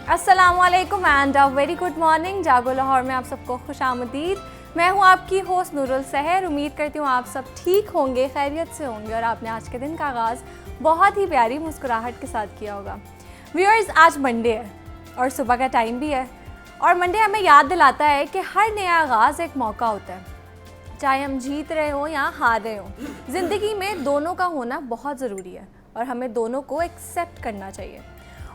अस्सलामुअलैकुम and a very good morning. जागो लाहौर में आप सबको खुशामदीद। मैं हूं आपकी होस्ट नूरुल सहर। उम्मीद करती हूं आप सब ठीक होंगे, खैरियत से होंगे और आपने आज के दिन का आगाज़ बहुत ही प्यारी मुस्कुराहट के साथ किया होगा। व्यूअर्स, आज मंडे है और सुबह का टाइम भी है और मंडे हमें याद दिलाता है कि हर नया आगाज़ एक मौका होता है, चाहे हम जीत रहे हों या हार रहे हों। ज़िंदगी में दोनों का होना बहुत ज़रूरी है और हमें दोनों को एक्सेप्ट करना चाहिए।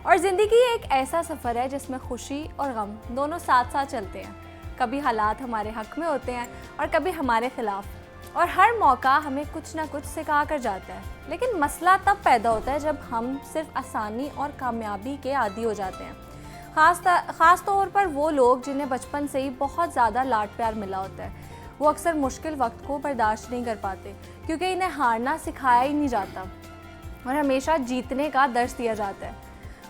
और ज़िंदगी एक ऐसा सफ़र है जिसमें खुशी और गम दोनों साथ साथ चलते हैं। कभी हालात हमारे हक़ में होते हैं और कभी हमारे ख़िलाफ़, और हर मौका हमें कुछ ना कुछ सिखा कर जाता है। लेकिन मसला तब पैदा होता है जब हम सिर्फ आसानी और कामयाबी के आदी हो जाते हैं। ख़ास तौर पर वो लोग जिन्हें बचपन से ही बहुत ज़्यादा लाड प्यार मिला होता है, वो अक्सर मुश्किल वक्त को बर्दाश्त नहीं कर पाते क्योंकि इन्हें हारना सिखाया ही नहीं जाता और हमेशा जीतने का दर्स दिया जाता है।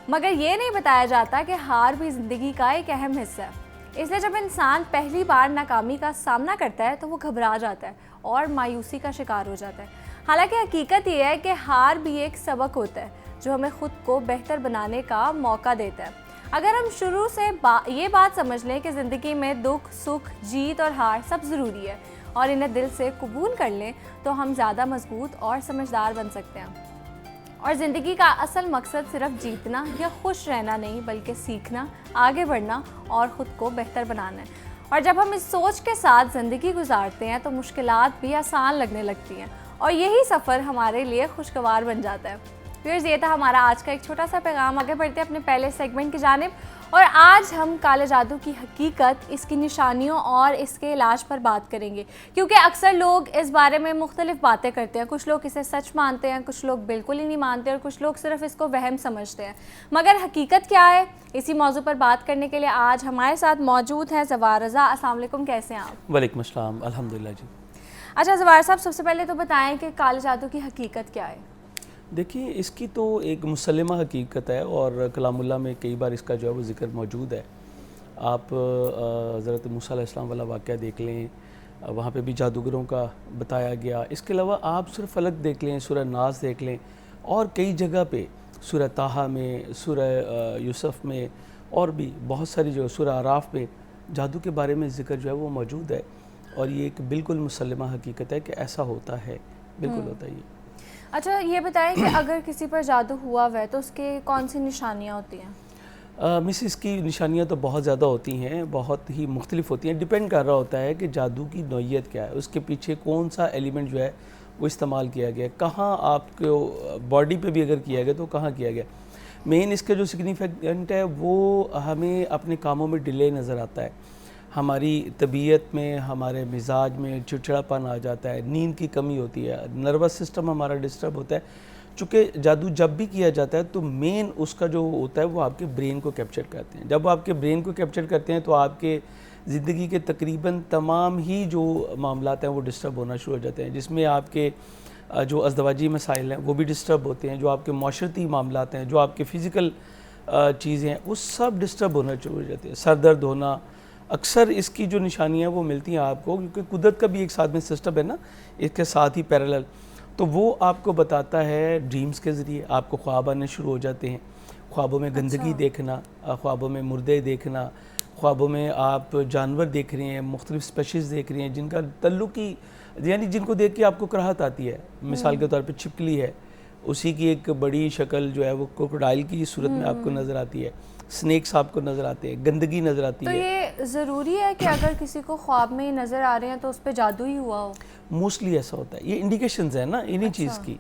मगर ये नहीं बताया जाता कि हार भी ज़िंदगी का एक अहम हिस्सा है। इसलिए जब इंसान पहली बार नाकामी का सामना करता है तो वो घबरा जाता है और मायूसी का शिकार हो जाता है। हालांकि हकीकत ये है कि हार भी एक सबक होता है जो हमें ख़ुद को बेहतर बनाने का मौका देता है। अगर हम शुरू से ये बात समझ लें कि ज़िंदगी में दुख, सुख, जीत और हार सब ज़रूरी है और इन्हें दिल से कबूल कर लें तो हम ज़्यादा मजबूत और समझदार बन सकते हैं। और ज़िंदगी का असल मकसद सिर्फ जीतना या खुश रहना नहीं, बल्कि सीखना, आगे बढ़ना और ख़ुद को बेहतर बनाना है। और जब हम इस सोच के साथ ज़िंदगी गुजारते हैं तो मुश्किलात भी आसान लगने लगती हैं और यही सफ़र हमारे लिए खुशगवार बन जाता है। व्यूअर्स, ये था हमारा आज का एक छोटा सा पैगाम। आगे बढ़ते हैं अपने पहले सेगमेंट की जानिब और आज हम काले जादू की हकीकत, इसकी निशानियों और इसके इलाज पर बात करेंगे, क्योंकि अक्सर लोग इस बारे में मुख्तलिफ बातें करते हैं। कुछ लोग इसे सच मानते हैं, कुछ लोग बिल्कुल ही नहीं मानते और कुछ लोग सिर्फ इसको वहम समझते हैं। मगर हकीकत क्या है, इसी मौजू पर बात करने के लिए आज हमारे साथ मौजूद हैं ज़वार रज़ा। अस्सलाम वालेकुम, कैसे हैं आप? वालेकुम अस्सलाम, अल्हम्दुलिल्लाह जी। अच्छा ज़वार साहब, सबसे पहले तो बताएँ कि काले जादू की हकीकत क्या है? देखिए, इसकी तो एक मुसल्लमा हकीकत है और कलामुल्लाह में कई बार इसका जो है वो ज़िक्र मौजूद है। आप हज़रत मूसा अलैहिस्सलाम वाला वाक़या देख लें, वहाँ पे भी जादूगरों का बताया गया। इसके अलावा आप सूरह फलक देख लें, सूरह नास देख लें और कई जगह पे सूरह ताहा में, सूरह यूसुफ में और भी बहुत सारी जो सूरह आराफ में जादू के बारे में ज़िक्र जो है वो मौजूद है। और ये एक बिल्कुल मुसल्लमा हकीकत है कि ऐसा होता है, बिल्कुल होता है ये। अच्छा, ये बताएं कि अगर किसी पर जादू हुआ हुआ है तो उसके कौन सी निशानियाँ होती हैं? मिसिस की निशानियाँ तो बहुत ज़्यादा होती हैं, बहुत ही मुख्तलिफ होती हैं। डिपेंड कर रहा होता है कि जादू की नौइयत क्या है, उसके पीछे कौन सा एलिमेंट जो है वो इस्तेमाल किया गया, कहाँ आपको बॉडी पे भी अगर किया गया तो कहाँ किया गया। मेन इसका जो सिग्निफिकेंट है वो हमें अपने कामों में डिले नज़र आता है, हमारी तबीयत में, हमारे मिजाज में चिड़चिड़ापन आ जाता है, नींद की कमी होती है, नर्वस सिस्टम हमारा डिस्टर्ब होता है। चूँकि जादू जब भी किया जाता है तो मेन उसका जो होता है वो आपके ब्रेन को कैप्चर करते हैं। जब वो आपके ब्रेन को कैप्चर करते हैं तो आपके ज़िंदगी के तकरीबन तमाम ही जो मामलात हैं वो डिस्टर्ब होना शुरू हो जाते हैं, जिसमें आपके जो अज़दवाजी मसाइल हैं वो भी डिस्टर्ब होते हैं, जो आपके माशरती मामलात हैं, जो आपके फ़िज़िकल चीज़ें हैं वो सब डिस्टर्ब होना शुरू हो जाते हैं। सर दर्द होना, अक्सर इसकी जो निशानियाँ वो मिलती हैं आपको, क्योंकि कुदरत का भी एक साथ में सिस्टम है ना, इसके साथ ही पैरेलल, तो वो आपको बताता है ड्रीम्स के ज़रिए। आपको ख्वाब आने शुरू हो जाते हैं, ख्वाबों में गंदगी देखना, ख्वाबों में मुर्दे देखना, ख्वाबों में आप जानवर देख रहे हैं, मुख्तलिफ स्पेशीज़ देख रहे हैं जिनका तल्लुक़ ही, यानी जिनको देख के आपको कराहत आती है। मिसाल के तौर पे छिपकली है, उसी की एक बड़ी शक्ल जो है वो क्रोकोडाइल की सूरत में आपको नज़र आती है, स्नेक्स आपको नज़र आते हैं, गंदगी नज़र आती है। तो ये ज़रूरी है कि अगर किसी को ख्वाब में ही नज़र आ रहे हैं तो उस पर जादू ही हुआ हो? मोस्टली ऐसा होता है, ये इंडिकेशंस है ना इन्हीं चीज़ की।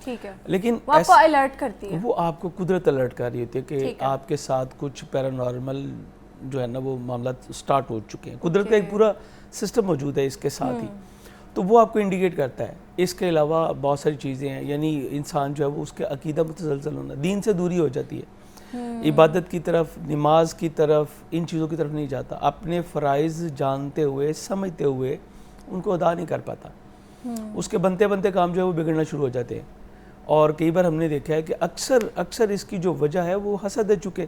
ठीक है, लेकिन वो आपको अलर्ट करती है? वो आपको कुदरत अलर्ट कर रही होती है कि आपके साथ कुछ पैरानॉर्मल जो है ना वो मामला स्टार्ट हो चुके हैं। कुदरत का एक पूरा सिस्टम मौजूद है इसके साथ ही, तो वो आपको इंडिकेट करता है। इसके अलावा बहुत सारी चीज़ें हैं, यानी इंसान जो है वो उसके अकीदा मुतसलसल होना, दीन से दूरी हो जाती है, इबादत की तरफ, नमाज की तरफ, इन चीज़ों की तरफ नहीं जाता, अपने फ़राइज़ जानते हुए, समझते हुए उनको अदा नहीं कर पाता। उसके बनते बनते काम जो है वो बिगड़ना शुरू हो जाते हैं। और कई बार हमने देखा है कि अक्सर इसकी जो वजह है वो हसद है। चुके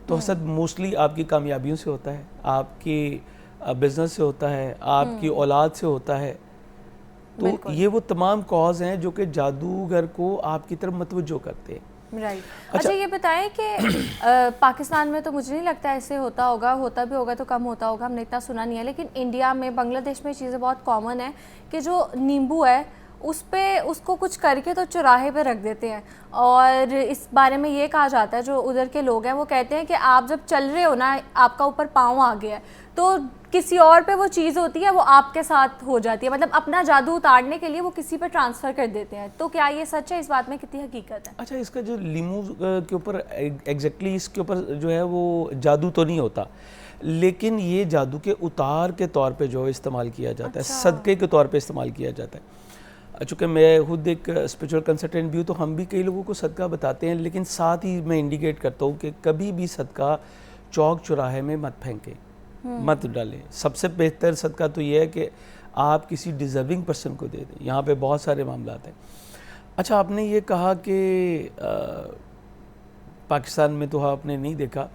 तो हसद मोस्टली आपकी कामयाबियों से होता है, आपकी बिज़नेस से होता है, आपकी औलाद से होता है। तो ये वो तमाम कॉज हैं जो कि जादूगर को आपकी तरफ मतवज्जो करते हैं। राइट। अच्छा ये बताएं कि पाकिस्तान में तो मुझे नहीं लगता ऐसे होता होगा, होता भी होगा तो कम होता होगा, हमने इतना सुना नहीं है, लेकिन इंडिया में, बांग्लादेश में चीज़ें बहुत कॉमन है कि जो नींबू है उस पे उसको कुछ करके तो चौराहे पे रख देते हैं, और इस बारे में ये कहा जाता है, जो उधर के लोग हैं वो कहते हैं कि आप जब चल रहे हो ना, आपका ऊपर पाँव आ गया है तो किसी और पे वो चीज़ होती है, वो आपके साथ हो जाती है, मतलब अपना जादू उतारने के लिए वो किसी पे ट्रांसफ़र कर देते हैं। तो क्या ये सच है? इस बात में कितनी हकीकत है? अच्छा, इसका जो लीमू के ऊपर एग्जैक्टली इसके ऊपर जो है वो जादू तो नहीं होता, लेकिन ये जादू के उतार के तौर पे जो इस्तेमाल किया जाता है, सदक़े के तौर पे इस्तेमाल किया जाता है। चूँकि मैं खुद एक स्पिरिचुअल कंसल्टेंट भी हूँ, तो हम भी कई लोगों को सदका बताते हैं, लेकिन साथ ही मैं इंडिकेट करता हूँ कि कभी भी सदका चौक चौराहे में मत फेंकें, मत डालें। सबसे बेहतर सदका तो ये है कि आप किसी डिज़र्विंग पर्सन को दे दें। यहाँ पे बहुत सारे मामला हैं। अच्छा, आपने ये कहा कि पाकिस्तान में तो आपने नहीं देखा,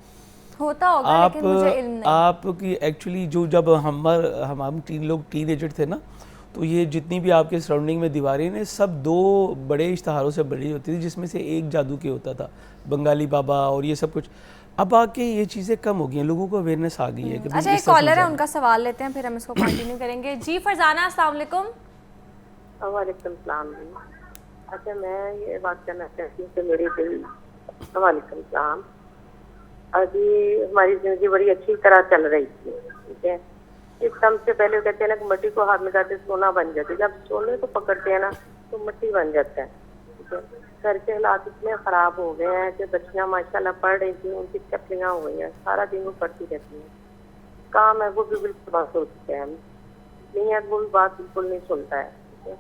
होता होगा, लेकिन मुझे इल्म नहीं। आपकी एक्चुअली जो जब हम टीन लोग टीनेजर थे ना, तो ये जितनी भी आपके सराउंडिंग में दीवारें ने सब दो बड़े इश्तहारों से बनी होती थी, जिसमें से एक जादू के होता था, बंगाली बाबा और ये सब कुछ। अब आके ये चीज़ें कम हो गई हैं, लोगों को अवेयरनेस आ गई है कि अच्छा, एक कॉलर है, उनका सवाल लेते हैं, फिर हम इसको कंटिन्यू करेंगे। जी फरजाना, अस्सलाम वालेकुम। वालेकुम सलाम। अच्छा, मैं ये बात करना चाहती हूँ कि मेरी दिल, वालेकुम सलाम, अभी हमारी ज़िंदगी बड़ी अच्छी तरह चल रही थी, ठीक है। इस समय से पहले कहते हैं ना कि मिट्टी को हाथ में लगाते सोना बन जाती है, जब सोने को पकड़ते हैं ना तो मिट्टी बन जाता है, ठीक है। घर के हालात इतने ख़राब हो गए हैं कि बच्चियाँ माशाल्लाह पढ़ रही थी, उनकी चपलियाँ हो गई हैं, सारा दिन वो पढ़ती रहती हैं। काम है वो भी बिल्कुल बात सोचते हैं, नहीं है वो भी बात बिल्कुल नहीं सुनता है, ठीक है।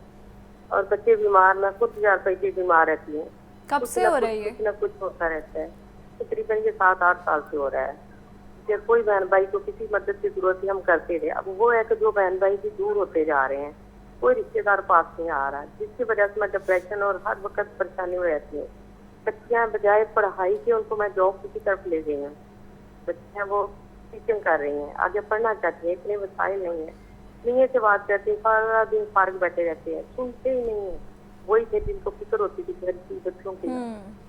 और बच्चे बीमार, मैं खुद 1000 बीमार रहती हूँ। कब से हो रही है? कुछ न कुछ होता रहता है, तकरीबन ये 7-8 साल से हो रहा है। जब कोई बहन भाई को किसी मदद की जरूरत थी, हम करते थे। अब वो है कि जो बहन भाई भी दूर होते जा रहे हैं, कोई रिश्तेदार पास नहीं आ रहा, जिसकी वजह से मैं डिप्रेशन और हर वक्त परेशानी में रहती हूँ। बच्चियाँ बजाय पढ़ाई के उनको मैं जॉब की तरफ ले गई हूँ। बच्चियाँ वो टीचिंग कर रही हैं, आगे पढ़ना चाहती हैं, इतने वसाइल नहीं है। नहीं से बात करती हैं, सारा दिन पार्क बैठे रहते हैं, सुनते ही नहीं है। वही थे जिनको फिक्र होती थी घर की, बच्चों की,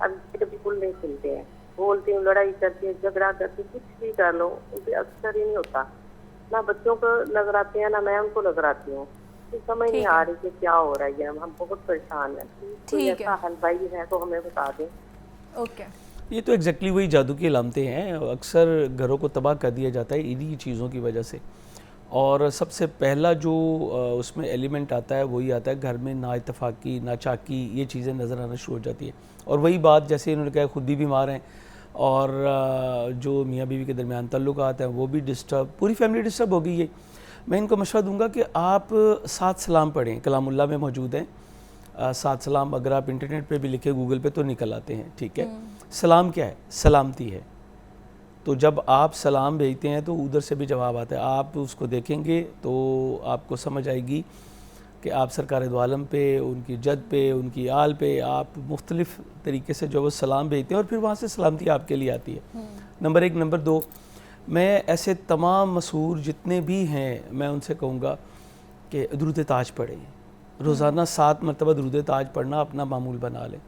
अब बिल्कुल नहीं सुनते हैं। बोलती हूँ, लड़ाई करती है, झगड़ा करती, कुछ भी कर लो, उनसे अक्सर ही नहीं होता। ना बच्चों को नजर आते हैं, ना मैं उनको नजर आती हूँ। समझ नहीं आ रही कि क्या हो रहा है, हम बहुत परेशान हैं। कोई ऐसा हल भाई है तो हमें बता दें। ओके, ये तो एग्जैक्टली वही जादू की अलामतें हैं, अक्सर घरों को तबाह कर दिया जाता है इन्हीं चीज़ों की वजह से। और सबसे पहला जो उसमें एलिमेंट आता है वही आता है घर में ना इत्तफाकी, ना चाकी, ये चीज़ें नज़र आना शुरू हो जाती है। और वही बात जैसे इन्होंने कहा, खुद भी बीमार हैं और जो मियाँ बीवी के दरमियान ताल्लुकात हैं वो भी डिस्टर्ब, पूरी फैमिली डिस्टर्ब हो गई है। मैं इनको मशवरा दूंगा कि आप 7 सलाम पढ़ें, कलामुल्लाह में मौजूद हैं 7 सलाम। अगर आप इंटरनेट पे भी लिखे गूगल पे तो निकल आते हैं, ठीक है। सलाम क्या है? सलामती है। तो जब आप सलाम भेजते हैं तो उधर से भी जवाब आता है। आप उसको देखेंगे तो आपको समझ आएगी कि आप सरकार दो आलम पे, उनकी जद पे, उनकी आल पे आप मुख्तलिफ़ तरीके से जो वो सलाम भेजते हैं और फिर वहाँ से सलामती आपके लिए आती है। नंबर 1। नंबर 2, मैं ऐसे तमाम मशहूर जितने भी हैं मैं उनसे कहूँगा कि दुरूद ताज पढ़ें, रोज़ाना 7 मरतबा दुरूद ताज पढ़ना अपना मामूल बना लें,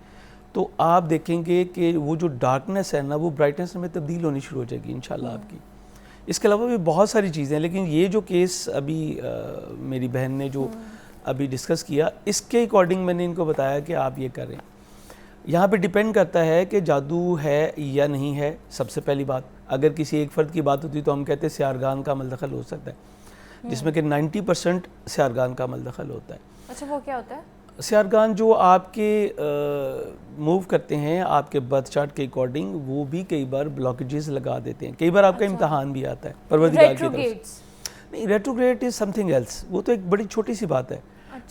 तो आप देखेंगे कि वो जो डार्कनेस है ना वो ब्राइटनेस में तब्दील होनी शुरू हो जाएगी इंशाल्लाह आपकी। इसके अलावा भी बहुत सारी चीज़ें हैं, लेकिन ये जो केस अभी मेरी बहन ने जो अभी डिस्कस किया, इसके अकॉर्डिंग मैंने इनको बताया कि आप ये करें। यहाँ पे डिपेंड करता है कि जादू है या नहीं है। सबसे पहली बात, अगर किसी एक फ़र्द की बात होती तो हम कहते हैं सियारगान का अमल दखल हो सकता है, जिसमें कि 90% सियारगान का अमल दखल होता है। अच्छा, वो क्या होता है? सियारगान जो आपके मूव करते हैं आपके बर्थ चार्ट के अकॉर्डिंग, वो भी कई बार ब्लॉकेजेस लगा देते हैं। कई बार आपका इम्तहान भी आता है परवरदिगार की तरफ से। नहीं, रेट्रोग्रेड इज़ समथिंग एल्स, वो तो एक बड़ी छोटी सी बात है।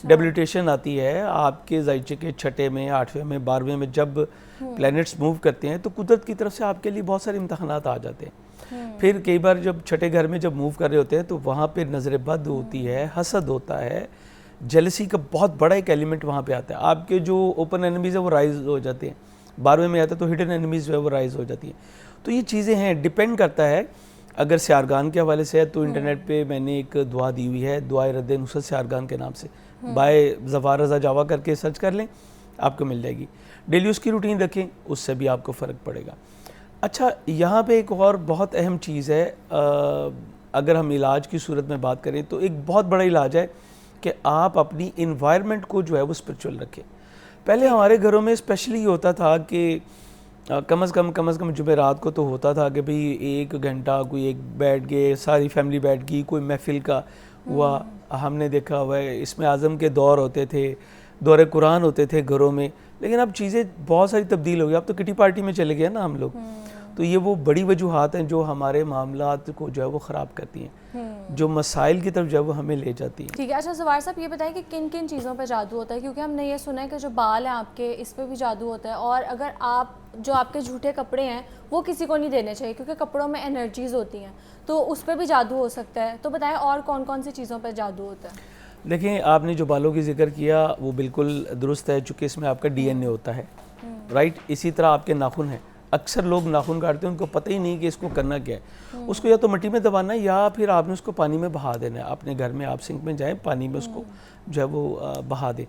डेबिलिटेशन आती है आपके ज़ाइचे के 6ठे में, 8वें में, 12वें में जब प्लैनेट्स मूव करते हैं तो कुदरत की तरफ से आपके लिए बहुत सारे इम्तहानात आ जाते हैं। फिर कई बार जब 6ठे घर में जब मूव कर रहे होते हैं तो वहाँ पे नज़र बद होती है, हसद होता है, जेलसी का बहुत बड़ा एक एलिमेंट वहाँ पे आता है। आपके जो ओपन एनिमीज़ है वो राइज हो जाते हैं, 12वें में आता है तो हिडन एनिमीज़ जो है वो राइज हो जाती हैं। तो ये चीज़ें हैं, डिपेंड करता है। अगर सियारगान के हवाले से है तो इंटरनेट पे मैंने एक दुआ दी हुई है, दुआए रद्द नुसरत सियारगान के नाम से, बाय ज़फ़ार रज़ा जावा करके सर्च कर लें, आपको मिल जाएगी। डेली उसकी रूटीन रखें, उससे भी आपको फ़र्क पड़ेगा। अच्छा, यहाँ पे एक और बहुत अहम चीज़ है, अगर हम इलाज की सूरत में बात करें तो एक बहुत बड़ा इलाज है कि आप अपनी इन्वायरमेंट को जो है वो स्पिरिचुअल रखें। पहले हमारे घरों में स्पेशली होता था कि कम अज़ कम जुमेरात को तो होता था कि भाई 1 घंटा कोई एक बैठ गए, सारी फैमिली बैठ गई, कोई महफिल का हुआ। हमने देखा हुआ है इसमें आज़म के दौर होते थे, दौरे कुरान होते थे घरों में, लेकिन अब चीज़ें बहुत सारी तब्दील हो गई। अब तो किटी पार्टी में चले गए ना हम लोग। तो ये वो बड़ी वजूहात हैं जो हमारे मामलात को जो है वो ख़राब करती हैं, जो मसाइल की तरफ जो है वो हमें ले जाती हैं। ठीक है। अच्छा ज़वार साहब, ये बताएं कि किन किन चीज़ों पे जादू होता है, क्योंकि हमने ये सुना है कि जो बाल हैं आपके, इस पे भी जादू होता है, और अगर आप जो आपके झूठे कपड़े हैं वो किसी को नहीं देने चाहिए क्योंकि कपड़ों में एनर्जीज़ होती हैं, तो उस पर भी जादू हो सकता है। तो बताएं और कौन कौन सी चीज़ों पर जादू होता है? देखें, आपने जो बालों की जिक्र किया वो बिल्कुल दुरुस्त है, चूँकि इसमें आपका DNA होता है, राइट। इसी तरह आपके नाखून हैं। अक्सर लोग नाखून काटते हैं, उनको पता ही नहीं कि इसको करना क्या है। उसको या तो मिट्टी में दबाना है या फिर आपने उसको पानी में बहा देना है। अपने घर में आप सिंक में जाएं, पानी में उसको जो है वो बहा दें।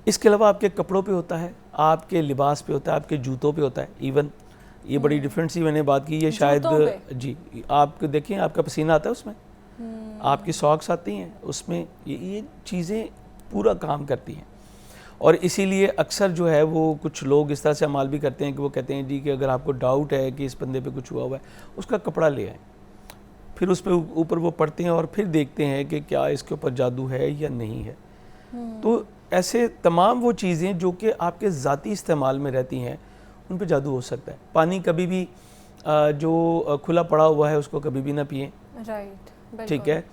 इसके अलावा आपके कपड़ों पे होता है, आपके लिबास पे होता है, आपके जूतों पे होता है। इवन ये बड़ी डिफरेंट सी मैंने बात की, ये शायद जी आप देखें, आपका पसीना आता है उसमें, आपकी सॉक्स आती हैं उसमें, ये चीज़ें पूरा काम करती हैं। और इसीलिए अक्सर जो है वो कुछ लोग इस तरह से अमाल भी करते हैं कि वो कहते हैं जी कि अगर आपको डाउट है कि इस बंदे पे कुछ हुआ हुआ है, उसका कपड़ा ले आए, फिर उस पर ऊपर वो पढ़ते हैं और फिर देखते हैं कि क्या इसके ऊपर जादू है या नहीं है। तो ऐसे तमाम वो चीज़ें जो कि आपके ज़ाती इस्तेमाल में रहती हैं, उन पर जादू हो सकता है। पानी कभी भी जो खुला पड़ा हुआ है उसको कभी भी ना पिएँ, राइट, ठीक है।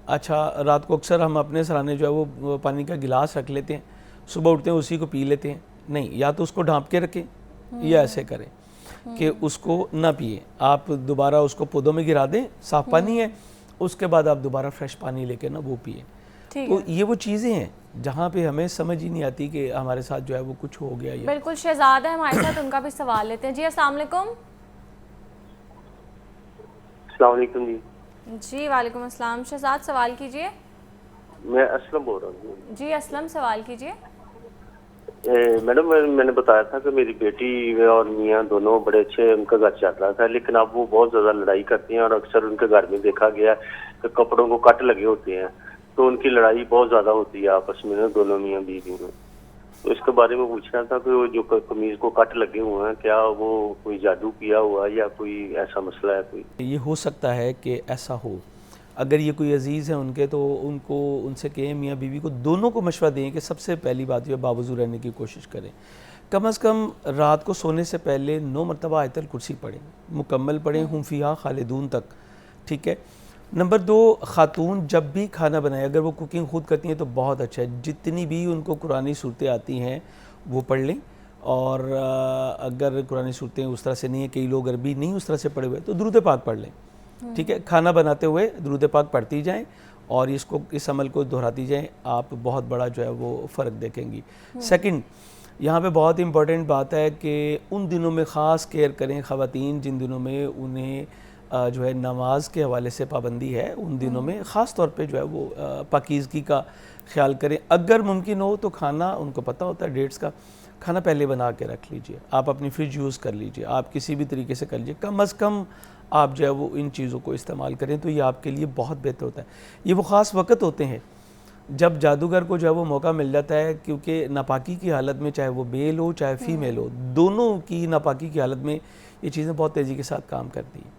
अच्छा, रात को अक्सर हम अपने सराहने जो है वो पानी का गिलास रख लेते हैं, सुबह उठते हैं उसी को पी लेते हैं। नहीं, या तो उसको ढाँप के रखें या ऐसे करें कि उसको ना पिए। आप दोबारा उसको पौधों में गिरा दें, साफ़ पानी है, उसके बाद आप दोबारा फ्रेश पानी लेके ना वो पिए। तो ये वो चीज़ें हैं जहाँ पे हमें समझ ही नहीं आती कि हमारे साथ जो है वो कुछ हो गया। बिल्कुल, शहजाद है हमारे साथ, उनका भी सवाल लेते हैं। जी अस्सलाम वालेकुम। अस्सलाम वालेकुम जी। जी वालेकुम अस्सलाम। शहजाद सवाल कीजिए। मैं असलम बोल रहा हूँ जी असलम, सवाल कीजिए। मैडम, मैंने बताया था कि मेरी बेटी और मियाँ दोनों बड़े अच्छे, उनका घर चल रहा था, लेकिन अब वो बहुत ज़्यादा लड़ाई करती हैं और अक्सर उनके घर में देखा गया कि कपड़ों को कट लगे होते हैं, तो उनकी लड़ाई बहुत ज़्यादा होती है आपस में ना, दोनों मियाँ बीवी में। तो इसके बारे में पूछना था कि वो जो कमीज को कट लगे हुए हैं, क्या वो कोई जादू किया हुआ है या कोई ऐसा मसला है कोई? ये हो सकता है कि ऐसा हो। अगर ये कोई अजीज़ है उनके, तो उनको उनसे कहें, मियाँ बीवी को दोनों को मशवरा दें कि सबसे पहली बात ये बावजू रहने की कोशिश करें। कम अज़ कम रात को सोने से पहले 9 मरतबा आयतल कुर्सी पढ़ें, मुकम्मल पढ़ें, हुम फ़ीहा खालिदून तक, ठीक है। नंबर 2, ख़ातून जब भी खाना बनाए, अगर वो कुकिंग खुद करती हैं तो बहुत अच्छा है, जितनी भी उनको कुरानी सूरतें आती हैं वो पढ़ लें। और अगर कुरानी सूरतें उस तरह से नहीं है, कई लोग अरबी नहीं उस तरह से पढ़े हुए, तो दुरूद पाक पढ़ लें, ठीक है। खाना बनाते हुए दुरूद पाक पढ़ती जाएं और इस अमल को दोहराती जाएं, आप बहुत बड़ा जो है वो फ़र्क देखेंगी। सेकंड, यहाँ पे बहुत इंपॉर्टेंट बात है कि उन दिनों में ख़ास केयर करें ख़वातीन जिन दिनों में उन्हें जो है नमाज के हवाले से पाबंदी है, उन दिनों में ख़ास तौर पे जो है वो पाकीज़गी का ख्याल करें। अगर मुमकिन हो तो खाना, उनको पता होता है डेट्स का, खाना पहले बना के रख लीजिए, आप अपनी फ्रिज यूज़ कर लीजिए, आप किसी भी तरीके से कर लीजिए, कम अज़ कम आप जो है वो इन चीज़ों को इस्तेमाल करें, तो ये आपके लिए बहुत बेहतर होता है। ये वो ख़ास वक्त होते हैं जब जादूगर को जो है वो मौका मिल जाता है, क्योंकि नापाकी की हालत में, चाहे वो मेल हो चाहे फीमेल हो, दोनों की नापाकी की हालत में ये चीज़ें बहुत तेज़ी के साथ काम करती हैं।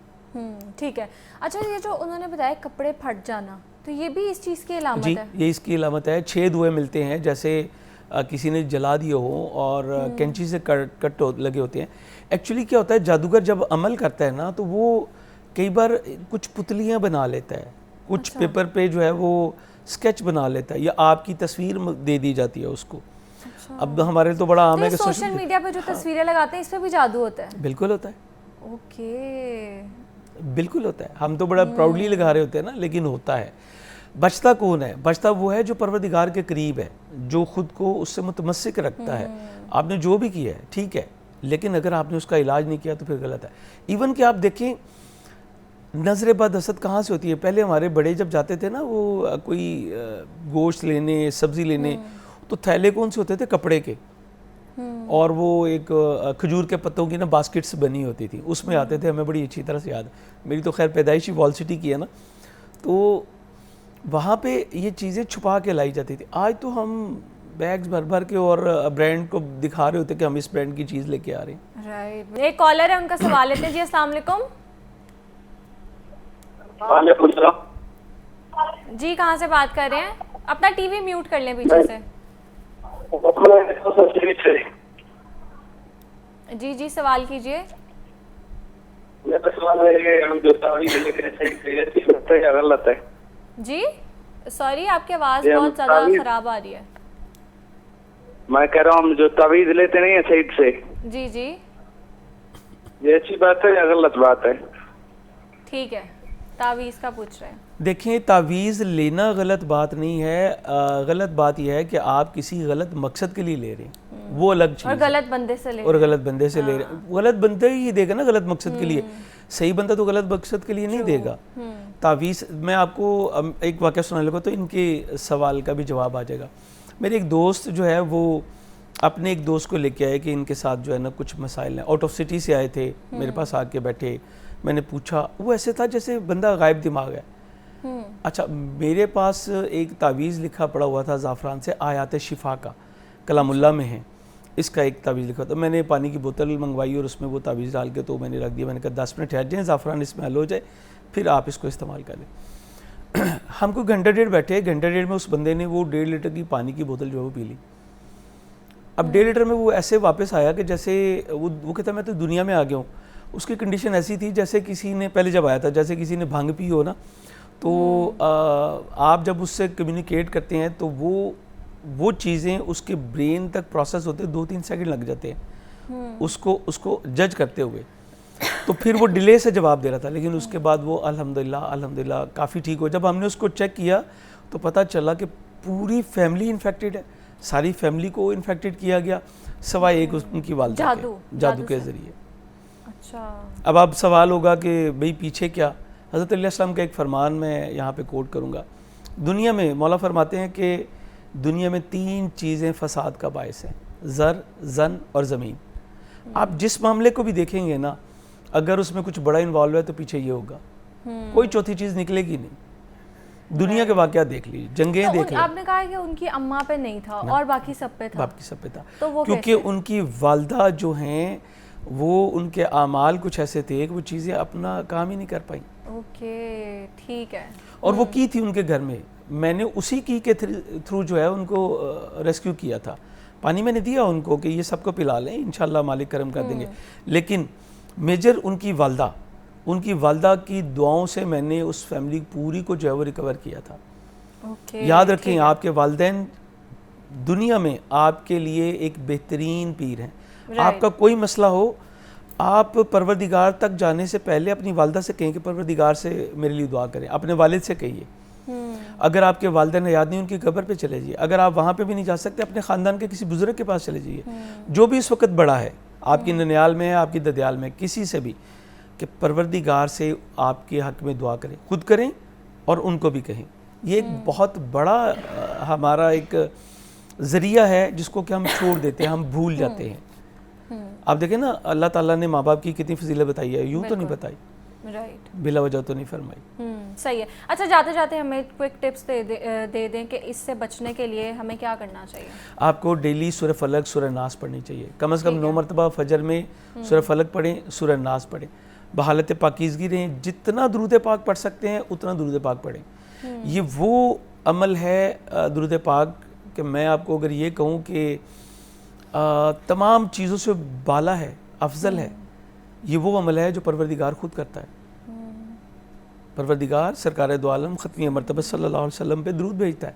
ठीक है। अच्छा, ये जो उन्होंने बताया कपड़े फट जाना, तो ये भी इस चीज़ की अलामत जी, है? ये इसकी अलामत है। 6 धुएँ मिलते हैं, जैसे किसी ने जला दिए हो और कैंची से कट लगे होते हैं। एक्चुअली क्या होता है, जादूगर जब अमल करता है ना, तो वो कई बार कुछ पुतलियाँ बना लेता है, कुछ पेपर पे जो है वो स्केच बना लेता है, या आपकी तस्वीर दे दी जाती है उसको। अब हमारे तो बड़ा आम है कि सोशल मीडिया पे जो तस्वीरें लगाते हैं, इस पे भी जादू होता है? बिल्कुल होता है। ओके, बिल्कुल होता है। हम तो बड़ा प्राउडली लगा रहे होते हैं ना, लेकिन होता है। बचता कौन है? बचता वो है जो परवरदिगार के करीब है, जो खुद को उससे मुतमस्सिक रखता है। आपने जो भी किया है ठीक है, लेकिन अगर आपने उसका इलाज नहीं किया तो फिर गलत है। इवन कि आप देखें, नज़र बद हसद कहाँ से होती है? पहले हमारे बड़े जब जाते थे ना, वो कोई गोश्त लेने, सब्ज़ी लेने, तो थैले कौन से होते थे? कपड़े के, और वो एक खजूर के पत्तों की ना बास्केट्स बनी होती थी, उसमें आते थे, हमें बड़ी अच्छी तरह से याद है। मेरी तो खैर पैदाइशी वॉल सिटी की है ना, तो वहाँ पे ये चीज़ें छुपा के लाई जाती थी। आज तो हम बैग्स भर भर के और ब्रांड को दिखा रहे होते कि हम इस ब्रांड की चीज़ लेके आ रहे हैं। राइट, एक कॉलर है, उनका सवाल लेते हैं जी। अस्सलाम वालेकुम जी, कहाँ से बात कर रहे हैं? अपना टीवी म्यूट कर लें पीछे से। जी जी, सवाल कीजिए। मेरा सवाल है, हम जो तावीज़ लेके सही है गलत है? जी सॉरी, आपकी आवाज़ बहुत ज़्यादा ख़राब आ रही है। मैं कह रहा हूँ हम जो तावीज़ लेते नहीं है साइड से, जी जी, ये अच्छी बात है या गलत बात है? ठीक है, तावीज़ का पूछ रहे हैं। देखें, तावीज़ लेना गलत बात नहीं है, गलत बात यह है कि आप किसी गलत मकसद के लिए ले रहे हैं, वो अलग चीज़ और है। गलत बंदे से ले और गलत बंदे से ले रहे हैं, गलत बंदा ही देगा ना गलत मकसद के लिए, सही बंदा तो गलत मकसद के लिए नहीं देगा। तावीज़, मैं आपको एक वाक़या सुना लगा तो इनके सवाल का भी जवाब आ जाएगा। मेरे एक दोस्त जो है वो अपने एक दोस्त को लेके आए कि इनके साथ जो है ना कुछ मसाइल हैं, आउट ऑफ सिटी से आए थे, मेरे पास आके बैठे, मैंने पूछा, वो ऐसे था जैसे बंदा गायब दिमाग है। अच्छा, मेरे पास एक तावीज़ लिखा पड़ा हुआ था ज़ाफ़रान से, आयात शिफा का, कलामुल्ला में है, इसका एक तावीज़ लिखा था। मैंने पानी की बोतल मंगवाई और उसमें वो तावीज़ डाल के तो मैंने रख दिया। मैंने कहा 10 मिनट ठहर जाएँ, ज़ाफ़रान इसमें हल हो जाए, फिर आप इसको इस्तेमाल कर लें। हम कोई घंटा डेढ़ बैठे, घंटा डेढ़ में उस बंदे ने वो 1.5 लीटर की पानी की बोतल जो है वो पी ली। अब 1.5 लीटर में वो ऐसे वापस आया कि जैसे वो कहता मैं तो दुनिया में आ गया हूँ। उसकी कंडीशन ऐसी थी जैसे किसी ने, पहले जब आया था, जैसे किसी ने भांग पी हो ना, तो आप जब उससे कम्युनिकेट करते हैं तो वो चीज़ें उसके ब्रेन तक प्रोसेस होते 2-3 सेकंड लग जाते हैं उसको जज करते हुए। तो फिर वो डिले से जवाब दे रहा था, लेकिन उसके बाद वो अल्हम्दुलिल्लाह काफ़ी ठीक हो। जब हमने उसको चेक किया तो पता चला कि पूरी फैमिली इन्फेक्टेड है, सारी फैमिली को इन्फेक्टेड किया गया, सवाए एक उनकी वालिदा जादू के ज़रिए। अच्छा, अब आप सवाल होगा कि भाई पीछे क्या? हज़रत अली अलैहिस्सलाम का एक फरमान मैं यहाँ पे कोट करूँगा। दुनिया में मौला फरमाते हैं कि दुनिया में 3 चीज़ें फसाद का बायस हैं, ज़र, ज़न और ज़मीन। आप जिस मामले को भी देखेंगे ना, अगर उसमें कुछ बड़ा इन्वॉल्व है तो पीछे ये होगा, कोई चौथी चीज़ निकलेगी नहीं। दुनिया के वाक़या देख लीजिए, जंगें तो देख लीजिए। आपने कहा कि उनकी अम्मा पे नहीं था और बाकी सब पे था। बाकी सब पे था, तो वो क्योंकि उनकी वालदा जो हैं वो, उनके आमाल कुछ ऐसे थे कि वो चीज़ें अपना काम ही नहीं कर पाई। ओके, ठीक है। और वो की थी उनके घर में, मैंने उसी की के थ्रू जो है उनको रेस्क्यू किया था। पानी मैंने दिया उनको कि ये सबको पिला लें, इंशाल्लाह मालिक करम कर देंगे। लेकिन मेजर उनकी वालदा की दुआओं से मैंने उस फैमिली पूरी को जो है वो रिकवर किया था। ओके, याद रखें, आपके वालिदैन दुनिया में आपके लिए एक बेहतरीन पीर हैं। आपका कोई मसला हो, आप परवरदिगार तक जाने से पहले अपनी वालदा से कहें कि परवरदिगार से मेरे लिए दुआ करें, अपने वालिद से कहिए। अगर आपके वालिदैन याद नहीं, उनकी कब्र पे चले जाइए। अगर आप वहाँ पे भी नहीं जा सकते, अपने ख़ानदान के किसी बुज़ुर्ग के पास चले जाइए, जो भी इस वक्त बड़ा है, आपकी ननियाल में है, आपकी ददियाल में, किसी से भी, कि परवरदिगार से आपके हक़ में दुआ करें, खुद करें और उनको भी कहें। ये एक बहुत बड़ा हमारा एक ज़रिया है जिसको कि हम छोड़ देते हैं, हम भूल जाते हैं। आप देखें ना, अल्लाह ताला ने माँ बाप की कितनी फजीलत बताई है, यूँ तो नहीं बताई, राइट, बिला वजह तो नहीं फरमाई। सही है। अच्छा, जाते जाते हमें क्विक टिप्स दे दें कि इससे बचने के लिए हमें क्या करना चाहिए। आपको डेली सूरह फलक, सूरह नास पढ़नी चाहिए, कम से कम 9 मरतबा फजर में सूरह फलक पढ़ें, सूरह नास पढ़ें। बहालत पाकीज़गी रहें, जितना दुरूद पाक पढ़ सकते हैं उतना दुरूद पाक पढ़ें। ये वो अमल है दुरूद पाक कि मैं आपको अगर ये कहूँ कि तमाम चीज़ों से बाला है, अफजल है, ये वो अमल है जो परवरदिगार खुद करता है। परवरदिगार सरकार दो आलम ख़त्मी मरतबा सल्लल्लाहु अलैहि वसल्लम पे दरूद भेजता है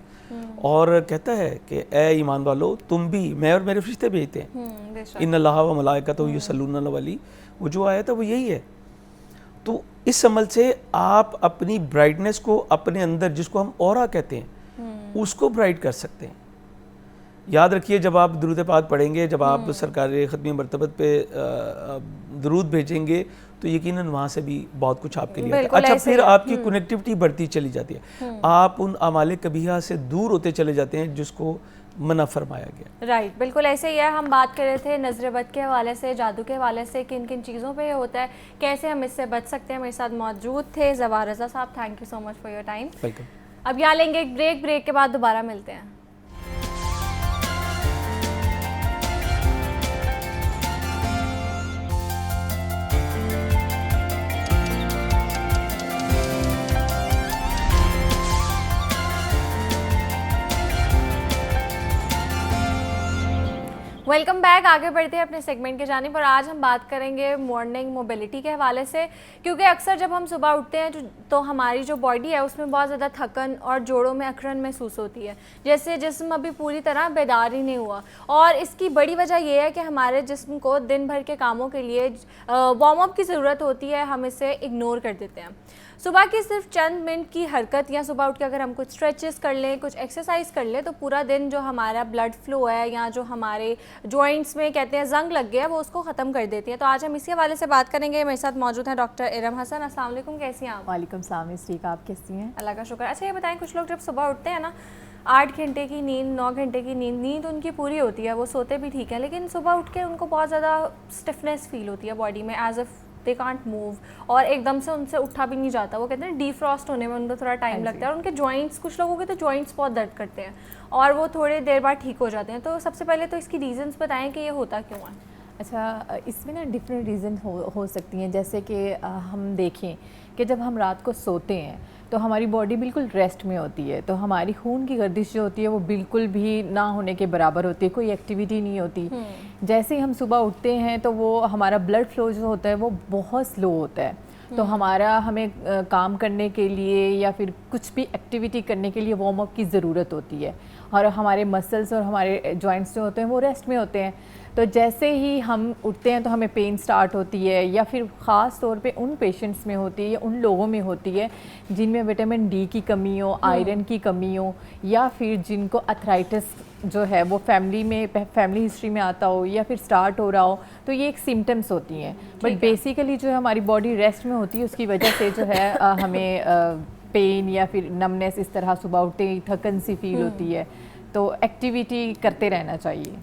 और कहता है कि ए ईमान वालो, तुम भी, मैं और मेरे फरिश्ते भेजते हैं। इन्नल्लाह व मलाइकतहु युसल्लूना अलैहि वली, वो जो आया था वो यही है। तो इस अमल से आप अपनी ब्राइटनेस को अपने अंदर, जिसको हम औरा कहते हैं, उसको ब्राइट कर सकते हैं। याद रखिए, जब आप दरूद पाक पढ़ेंगे, जब आप सरकार ख़त्मी मरतबत पे दरूद भेजेंगे तो यकीनन वहाँ से भी बहुत कुछ आपके लिए आता है। अच्छा, फिर आपकी कनेक्टिविटी बढ़ती चली जाती है, आप उन अमाले कबीहा से दूर होते चले जाते हैं जिसको मना फरमाया गया। राइट, बिल्कुल ऐसे ही है। हम बात कर रहे थे नज़र बद के हवाले से, जादू के हवाले से, किन किन चीज़ों पे ये होता है, कैसे हम इससे बच सकते हैं। मेरे साथ मौजूद थे ज़वार रज़ा साहब, thank you so much for your time. Welcome. अब यहाँ लेंगे एक ब्रेक के बाद दोबारा मिलते हैं। Welcome back. आगे बढ़ते हैं अपने सेगमेंट के जाने पर। आज हम बात करेंगे मॉर्निंग मोबिलिटी के हवाले से, क्योंकि अक्सर जब हम सुबह उठते हैं तो हमारी जो बॉडी है उसमें बहुत ज़्यादा थकन और जोड़ों में अकड़न महसूस होती है, जैसे जिस्म अभी पूरी तरह बेदार ही नहीं हुआ। और इसकी बड़ी वजह यह है कि हमारे जिस्म को दिन भर के कामों के लिए वार्म अप की ज़रूरत होती है, हम इसे इग्नोर कर देते हैं। सुबह की सिर्फ चंद मिनट की हरकत या सुबह उठ के अगर हम कुछ स्ट्रेचेस कर लें, कुछ एक्सरसाइज कर लें, तो पूरा दिन जो हमारा ब्लड फ्लो है या जो हमारे जॉइंट्स में कहते हैं जंग लग गया है वो उसको ख़त्म कर देती है। तो आज हम इसी हवाले से बात करेंगे। मेरे साथ मौजूद हैं डॉक्टर इरम हसन। अस्सलाम वालेकुम, कैसी हैं आप? वालेकुम सलाम ठीक, आप कैसी हैं? अल्लाह का शुक्र। अच्छा ये बताएं, कुछ लोग जब सुबह उठते हैं ना, 8 घंटे की नींद, 9 घंटे की नींद उनकी पूरी होती है, वो सोते भी ठीक है, लेकिन सुबह उठ के उनको बहुत ज़्यादा स्टिफनेस फील होती है बॉडी में, as if they can't move, और एकदम से उनसे उठा भी नहीं जाता। वो कहते हैं डीफ्रॉस्ट होने में उनको थोड़ा टाइम लगता है, और उनके जॉइंट्स, कुछ लोगों के तो जॉइंट्स बहुत दर्द करते हैं और वो थोड़ी देर बाद ठीक हो जाते हैं। तो सबसे पहले तो इसकी रीजंस बताएं कि ये होता क्यों है। अच्छा, इसमें ना डिफरेंट रीज़न हो सकती हैं। जैसे कि हम देखें कि जब हम रात को सोते हैं तो हमारी बॉडी बिल्कुल रेस्ट में होती है, तो हमारी खून की गर्दिश जो होती है वो बिल्कुल भी ना होने के बराबर होती है, कोई एक्टिविटी नहीं होती। जैसे ही हम सुबह उठते हैं तो वो हमारा ब्लड फ्लो जो होता है वो बहुत स्लो होता है, तो हमें काम करने के लिए या फिर कुछ भी एक्टिविटी करने के लिए वार्म अप की ज़रूरत होती है, और हमारे मसल्स और हमारे जॉइंट्स जो होते हैं वो रेस्ट में होते हैं। तो जैसे ही हम उठते हैं तो हमें पेन स्टार्ट होती है, या फिर ख़ास तौर पे उन पेशेंट्स में होती है या उन लोगों में होती है जिनमें विटामिन डी की कमी हो, आयरन की कमी हो, या फिर जिनको अर्थराइटिस जो है वो फैमिली हिस्ट्री में आता हो या फिर स्टार्ट हो रहा हो, तो ये एक सिम्टम्स होती हैं। बट बेसिकली जो है हमारी बॉडी रेस्ट में होती है, उसकी वजह से जो है हमें पेन या फिर नमनेस इस तरह सुबह उठते ही थकन सी फील होती है। तो एक्टिविटी करते रहना चाहिए।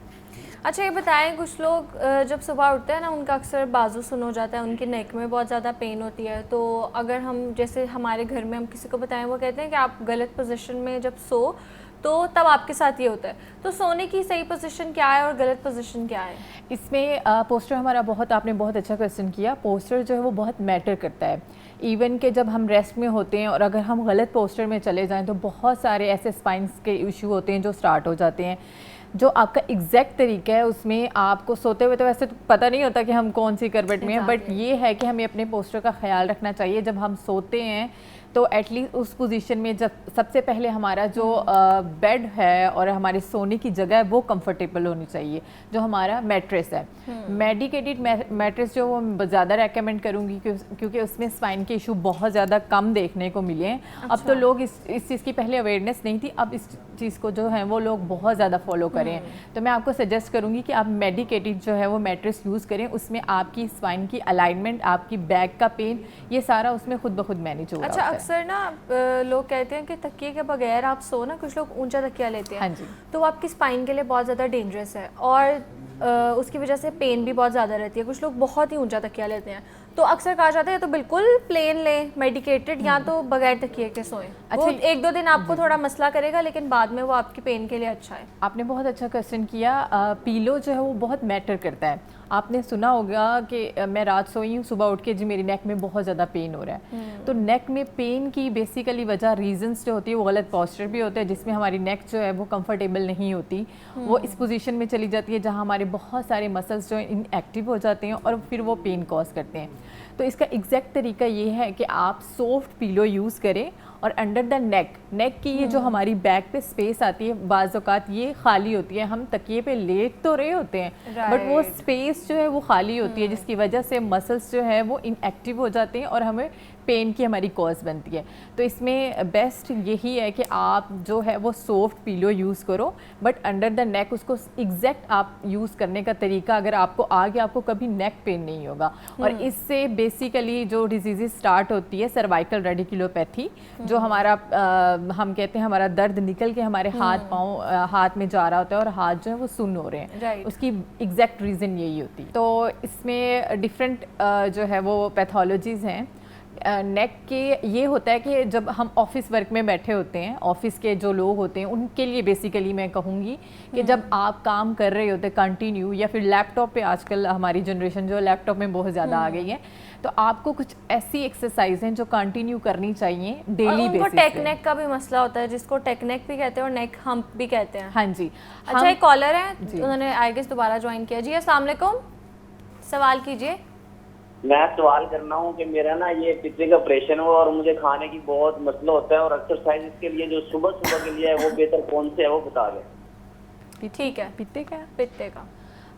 अच्छा ये बताएं, कुछ लोग जब सुबह उठते हैं ना, उनका अक्सर बाजू सुन हो जाता है, उनकी नेक में बहुत ज़्यादा पेन होती है। तो अगर हम, जैसे हमारे घर में हम किसी को बताएं, वो कहते हैं कि आप गलत पोजीशन में जब सो तो तब आपके साथ ये होता है। तो सोने की सही पोजीशन क्या है और गलत पोजीशन क्या है? इसमें पोस्टर हमारा आपने बहुत अच्छा क्वेश्चन किया। पोस्टर जो है वो बहुत मैटर करता है। इवन के जब हम रेस्ट में होते हैं और अगर हम गलत पोस्टर में चले जाएं तो बहुत सारे ऐसे स्पाइन्स के इशू होते हैं जो स्टार्ट हो जाते हैं। जो आपका एग्जैक्ट तरीका है उसमें आपको सोते हुए तो वैसे तो पता नहीं होता कि हम कौन सी करवट में हैं, बट ये है कि हमें अपने पोस्टर का ख्याल रखना चाहिए। जब हम सोते हैं तो एटलीस्ट उस पोजीशन में जब सबसे पहले हमारा जो बेड है और हमारे सोने की जगह है वो कंफर्टेबल होनी चाहिए। जो हमारा मैट्रेस है, मेडिकेटेड मैट्रेस जो वो ज़्यादा रेकमेंड करूँगी क्योंकि उसमें स्पाइन के इशू बहुत ज़्यादा कम देखने को मिले हैं। अच्छा। अब तो लोग इस चीज़ की पहले अवेयरनेस नहीं थी, अब इस चीज़ को जो है वो लोग बहुत ज़्यादा फॉलो करें। तो मैं आपको सजेस्ट करूँगी कि आप मेडिकेटेड जो है वो मैट्रेस यूज़ करें। उसमें आपकी स्पाइन की अलाइनमेंट, आपकी बैक का पेन, ये सारा उसमें खुद ब खुद मैनेज होगा। अच्छा, अक्सर ना लोग कहते हैं कि तकिए के बगैर आप सो ना, कुछ लोग ऊंचा तकिया लेते हैं। हाँ जी। तो वो आपकी स्पाइन के लिए बहुत ज़्यादा डेंजरस है और उसकी वजह से पेन भी बहुत ज़्यादा रहती है। कुछ लोग बहुत ही ऊंचा तकिया लेते हैं, तो अक्सर कहा जाता है तो बिल्कुल प्लेन लें मेडिकेटेड, या तो बगैर तकिए के सोएं। अच्छा, वो 1-2 दिन आपको थोड़ा मसला करेगा, लेकिन बाद में वो आपकी पेन के लिए अच्छा है। आपने बहुत अच्छा क्वेश्चन किया। पीलो जो है वो बहुत मैटर करता है। आपने सुना होगा कि मैं रात सोई हूँ, सुबह उठ के जी मेरी नेक में बहुत ज़्यादा पेन हो रहा है। तो नेक में पेन की बेसिकली वजह, रीजंस जो होती है वो गलत पोस्चर भी होता है, जिसमें हमारी नेक जो है वो कंफर्टेबल नहीं होती। वो इस पोजीशन में चली जाती है जहाँ हमारे बहुत सारे मसल्स जो इनएक्टिव हो जाते हैं और फिर वो पेन कॉज करते हैं। तो इसका एग्जैक्ट तरीका ये है कि आप सॉफ्ट पिलो यूज़ करें और अंडर द नेक की ये जो हमारी बैक पे स्पेस आती है, बाज़ औक़ात ये खाली होती है। हम तकिए पे लेट तो रहे होते हैं, बट वो स्पेस जो है वो खाली होती है, जिसकी वजह से मसल्स जो है वो इनएक्टिव हो जाते हैं और हमें पेन की हमारी कॉज बनती है। तो इसमें बेस्ट यही है कि आप जो है वो सॉफ्ट पिलो यूज़ करो, बट अंडर द नेक उसको एग्जैक्ट आप यूज़ करने का तरीका अगर आपको आ गया, आपको कभी नेक पेन नहीं होगा। और इससे बेसिकली जो डिजीज़ स्टार्ट होती है सर्वाइकल रेडिकुलोपैथी, जो हमारा हम कहते हैं हमारा दर्द निकल के हमारे हाथ पाँव हाथ में जा रहा होता है और हाथ जो है वो सुन्न हो रहे हैं, Right. उसकी एग्जैक्ट रीज़न यही होती है। तो इसमें डिफरेंट जो है वो पैथोलॉजीज़ हैं। नेक के ये होता है कि जब हम ऑफिस वर्क में बैठे होते हैं, ऑफिस के जो लोग होते हैं उनके लिए बेसिकली मैं कहूँगी कि जब आप काम कर रहे होते कंटिन्यू, या फिर लैपटॉप पे, आजकल हमारी जनरेशन जो लैपटॉप में बहुत ज़्यादा आ गई है, तो आपको कुछ ऐसी एक्सरसाइज हैं जो कंटिन्यू करनी चाहिए डेली बेसिस पे। टेक नेक का भी मसला होता है जिसको टेक नेक भी कहते हैं और नेक हम्प भी कहते हैं। हाँ जी। अच्छा, एक कॉलर है, उन्होंने आई गेस दोबारा ज्वाइन किया। जी अस्सलाम वालेकुम, सवाल कीजिए। मैं सवाल करना हूँ कि मेरा ना ये पित्ते का ऑपरेशन हुआ और मुझे खाने की बहुत मसला होता है, और एक्सरसाइज के लिए जो सुबह सुबह के लिए है वो बेहतर कौन से है वो बता दें। ठीक है, पित्ते का पित्ते का।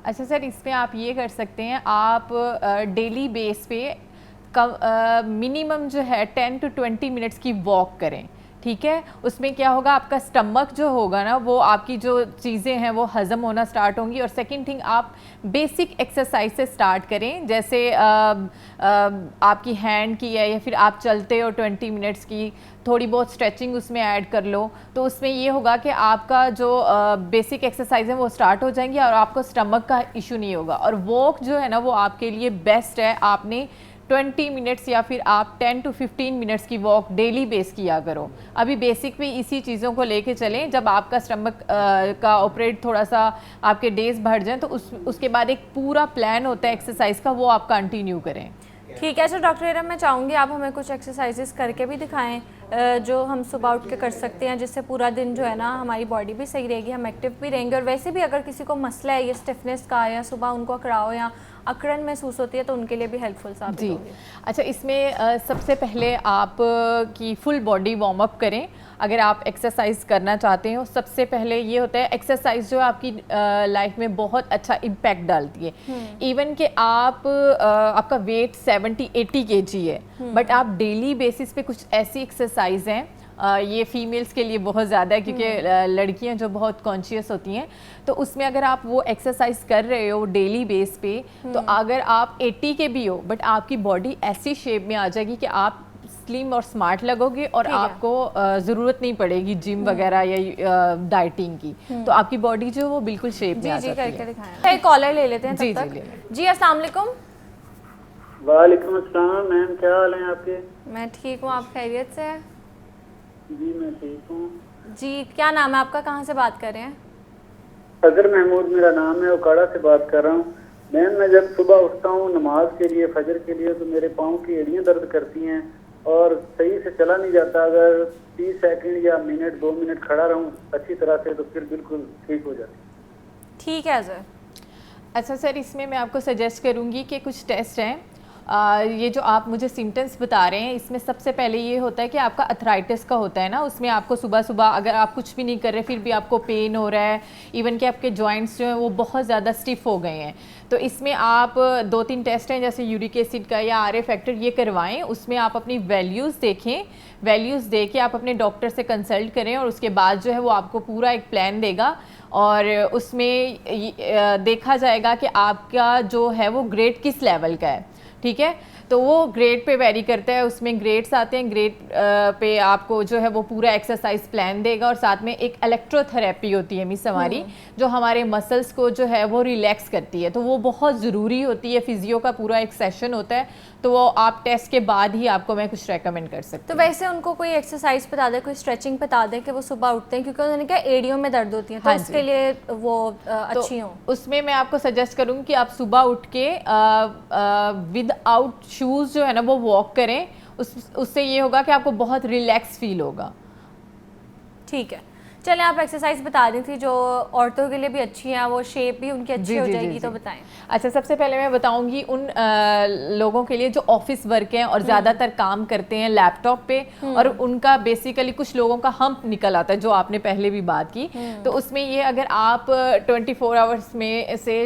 अच्छा सर, इसमें आप ये कर सकते हैं, आप डेली बेस पे मिनिमम जो है 10 to 20 मिनट्स की वॉक करें। ठीक है, उसमें क्या होगा, आपका स्टमक जो होगा ना, वो आपकी जो चीज़ें हैं वो हज़म होना स्टार्ट होंगी। और सेकंड थिंग, आप बेसिक एक्सरसाइज से स्टार्ट करें, जैसे आपकी हैंड की है, या फिर आप चलते हो 20 मिनट्स की, थोड़ी बहुत स्ट्रेचिंग उसमें ऐड कर लो। तो उसमें ये होगा कि आपका जो बेसिक एक्सरसाइज है वो स्टार्ट हो जाएंगी और आपको स्टमक का इशू नहीं होगा। और वॉक जो है ना वो आपके लिए बेस्ट है। आपने 20 मिनट्स या फिर आप 10 to 15 मिनट्स की वॉक डेली बेस किया करो। अभी बेसिक भी इसी चीज़ों को लेके चलें। जब आपका स्टमक का ऑपरेट थोड़ा सा आपके डेज बढ़ जाएं तो उसके बाद एक पूरा प्लान होता है एक्सरसाइज का, वो आप कंटिन्यू करें। ठीक है। अच्छा डॉक्टर इरम, मैं चाहूँगी आप हमें कुछ एक्सरसाइजेस करके भी दिखाएं जो हम सुबह उठ के कर सकते हैं, जिससे पूरा दिन जो है ना हमारी बॉडी भी सही रहेगी, हम एक्टिव भी रहेंगे। और वैसे भी अगर किसी को मसला है ये स्टिफनेस का, या सुबह उनको अकड़ाव या अकड़न महसूस होती है, तो उनके लिए भी हेल्पफुल साबित होगी। अच्छा, इसमें सबसे पहले आप की फुल बॉडी वार्म अप करें। अगर आप एक्सरसाइज करना चाहते हो, सबसे पहले ये होता है, एक्सरसाइज जो आपकी लाइफ में बहुत अच्छा इम्पैक्ट डालती है। इवन कि आपका वेट 70-80 kg है, बट आप डेली बेसिस पे कुछ ऐसी एक्सरसाइज हैं, ये फीमेल्स के लिए बहुत ज़्यादा है क्योंकि लड़कियां जो बहुत कॉन्शियस होती हैं, तो उसमें अगर आप वो एक्सरसाइज कर रहे हो डेली बेस पे, तो अगर आप 80 के भी हो बट आपकी बॉडी ऐसी शेप में आ जाएगी कि आप स्लिम और स्मार्ट लगोगे और आपको ज़रूरत नहीं पड़ेगी जिम वगैरह या डाइटिंग की। तो आपकी बॉडी जो वो बिल्कुल शेप में आ जाती है। करके दिखाएं। एक कॉलर ले लेते हैं तब तक। जी अस्सलाम वालेकुम। वालेकुम अस्सलाम मैम, क्या हाल है आपके? मैं ठीक हूँ, आप खैरियत से हैं? जी मैं ठीक हूँ। जी क्या नाम है आपका, कहाँ से बात कर रहे हैं? अगर महमूद मेरा नाम है, उकाड़ा से बात कर रहा हूँ। मैम मैं जब सुबह उठता हूँ नमाज के लिए, फजर के लिए, तो मेरे पाँव की एड़ियाँ दर्द करती हैं और सही से चला नहीं जाता। अगर 30 सेकंड या मिनट 2 मिनट खड़ा रहूँ अच्छी तरह से तो फिर बिल्कुल ठीक हो जाती। ठीक है सर। अच्छा सर, इसमें मैं आपको सजेस्ट करूँगी कि कुछ टेस्ट हैं। ये जो आप मुझे सिम्टम्स बता रहे हैं, इसमें सबसे पहले ये होता है कि आपका अर्थराइटिस का होता है ना, उसमें आपको सुबह सुबह अगर आप कुछ भी नहीं कर रहे फिर भी आपको पेन हो रहा है, इवन कि आपके जॉइंट्स जो हैं वो बहुत ज़्यादा स्टिफ हो गए हैं, तो इसमें आप 2-3 टेस्ट हैं जैसे यूरिक एसिड का या RA फैक्टर, ये करवाएं। उसमें आप अपनी वैल्यूज़ देखें, वैल्यूज़ दे के आप अपने डॉक्टर से कंसल्ट करें और उसके बाद जो है वो आपको पूरा एक प्लान देगा और उसमें देखा जाएगा कि आपका जो है वो ग्रेड किस लेवल का है। ठीक है, तो वो ग्रेड पे वेरी करता है, उसमें ग्रेड्स आते हैं। ग्रेड पे आपको जो है वो पूरा एक्सरसाइज प्लान देगा और साथ में एक इलेक्ट्रोथेरेपी होती है मिस हमारी, जो हमारे मसल्स को जो है वो रिलैक्स करती है, तो वो बहुत ज़रूरी होती है। फिजियो का पूरा एक सेशन होता है, तो वो आप टेस्ट के बाद ही आपको मैं कुछ रेकमेंड कर सकती हूँ। तो वैसे उनको कोई एक्सरसाइज बता दें, कोई स्ट्रेचिंग बता दें कि वो सुबह उठते हैं, क्योंकि उन्होंने कहा एड़ियों में दर्द होती है, तो उसके लिए वो अच्छी हो। उसमें मैं आपको सजेस्ट करूँगी कि आप सुबह उठ के विदाउट शूज़ जो है ना वो वॉक करें, उससे ये होगा कि आपको बहुत रिलैक्स फील होगा। ठीक है, चलें आप एक्सरसाइज बता दी थी जो औरतों के लिए भी अच्छी है, वो शेप भी उनकी अच्छी हो जाएगी, तो बताएं। अच्छा, सबसे पहले मैं बताऊंगी उन लोगों के लिए जो ऑफिस वर्क हैं और ज़्यादातर काम करते हैं लैपटॉप पे, और उनका बेसिकली कुछ लोगों का हम्प निकल आता है, जो आपने पहले भी बात की। तो उसमें ये अगर आप 24 आवर्स में से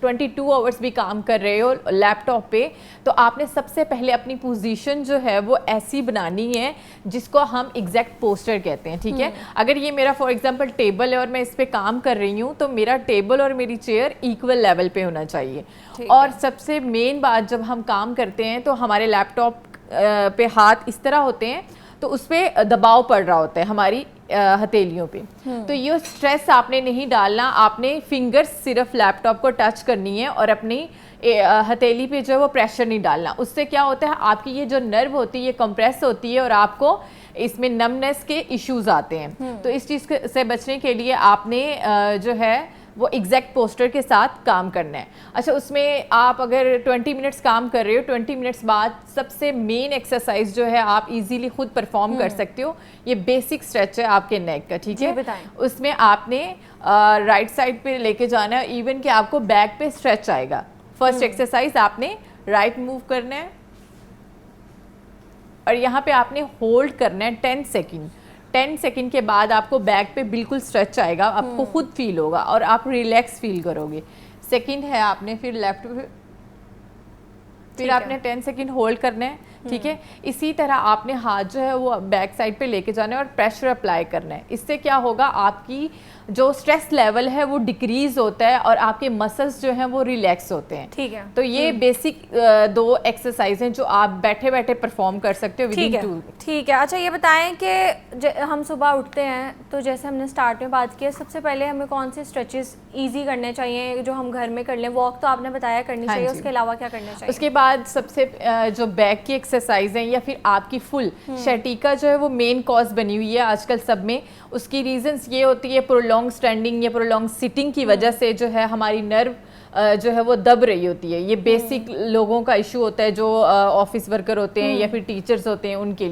22 आवर्स भी काम कर रहे हो लैपटॉप पे, तो आपने सबसे पहले अपनी पोजीशन जो है वो ऐसी बनानी है जिसको हम एग्जैक्ट पोस्टर कहते हैं। ठीक है, अगर ये मेरा फॉर एग्जांपल टेबल है और मैं इस पे काम कर रही हूँ, तो मेरा टेबल और मेरी चेयर इक्वल लेवल पे होना चाहिए। और सबसे मेन बात, जब हम काम करते हैं तो हमारे लैपटॉप पे हाथ इस तरह होते हैं, तो उस पर दबाव पड़ रहा होता है हमारी हथेलियों पे। तो ये स्ट्रेस आपने नहीं डालना, आपने फिंगर्स सिर्फ लैपटॉप को टच करनी है और अपनी हथेली पे जो है वो प्रेशर नहीं डालना। उससे क्या होता है, आपकी ये जो नर्व होती है ये कंप्रेस होती है और आपको इसमें नमनेस के इश्यूज आते हैं। तो इस चीज़ से बचने के लिए आपने जो है वो एग्जैक्ट पोस्टर के साथ काम करना है। अच्छा, उसमें आप अगर 20 मिनट्स काम कर रहे हो, 20 मिनट्स बाद सबसे मेन एक्सरसाइज जो है आप इजीली खुद परफॉर्म कर सकते हो, ये बेसिक स्ट्रेच है आपके नेक का, ठीक है। उसमें आपने राइट साइड पे लेके जाना है, इवन कि आपको बैक पे स्ट्रेच आएगा। फर्स्ट एक्सरसाइज आपने राइट मूव करना है और यहाँ पे आपने होल्ड करना है 10 सेकेंड। 10 सेकेंड के बाद आपको बैक पे बिल्कुल स्ट्रेच आएगा, आपको खुद फील होगा और आप रिलैक्स फील करोगे। सेकेंड है आपने फिर लेफ्ट पे, फिर आपने 10 सेकेंड होल्ड करना है, ठीक है। इसी तरह आपने हाथ जो है वो बैक साइड पे लेके जाना है और प्रेशर अप्लाई करना है। इससे क्या होगा, आपकी जो स्ट्रेस लेवल है वो डिक्रीज होता है और आपके मसल्स जो हैं वो रिलैक्स होते हैं, ठीक है। तो ये बेसिक 2 एक्सरसाइज हैं जो आप बैठे बैठे परफॉर्म कर सकते हो विदिन 2। ठीक है। अच्छा, ये बताएं कि हम सुबह उठते हैं तो जैसे हमने स्टार्ट में बात की है, सबसे पहले हमें कौन से स्ट्रेचेस ईजी करने चाहिए जो हम घर में कर लें? वॉक तो आपने बताया करनी चाहिए, उसके अलावा क्या करना चाहिए? उसके बाद सबसे जो बैक की एक्सरसाइज हैं या फिर आपकी फुल शैटिका जो है वो मेन कॉज बनी हुई है आजकल सब में। उसकी रीजंस ये होती है प्रोलॉन्ग स्टैंडिंग या प्रोलॉन्ग सिटिंग की वजह से जो है हमारी नर्व जो है वो दब रही होती है। ये बेसिक लोगों का इशू होता है जो ऑफिस वर्कर होते हैं या फिर टीचर्स होते हैं, उनके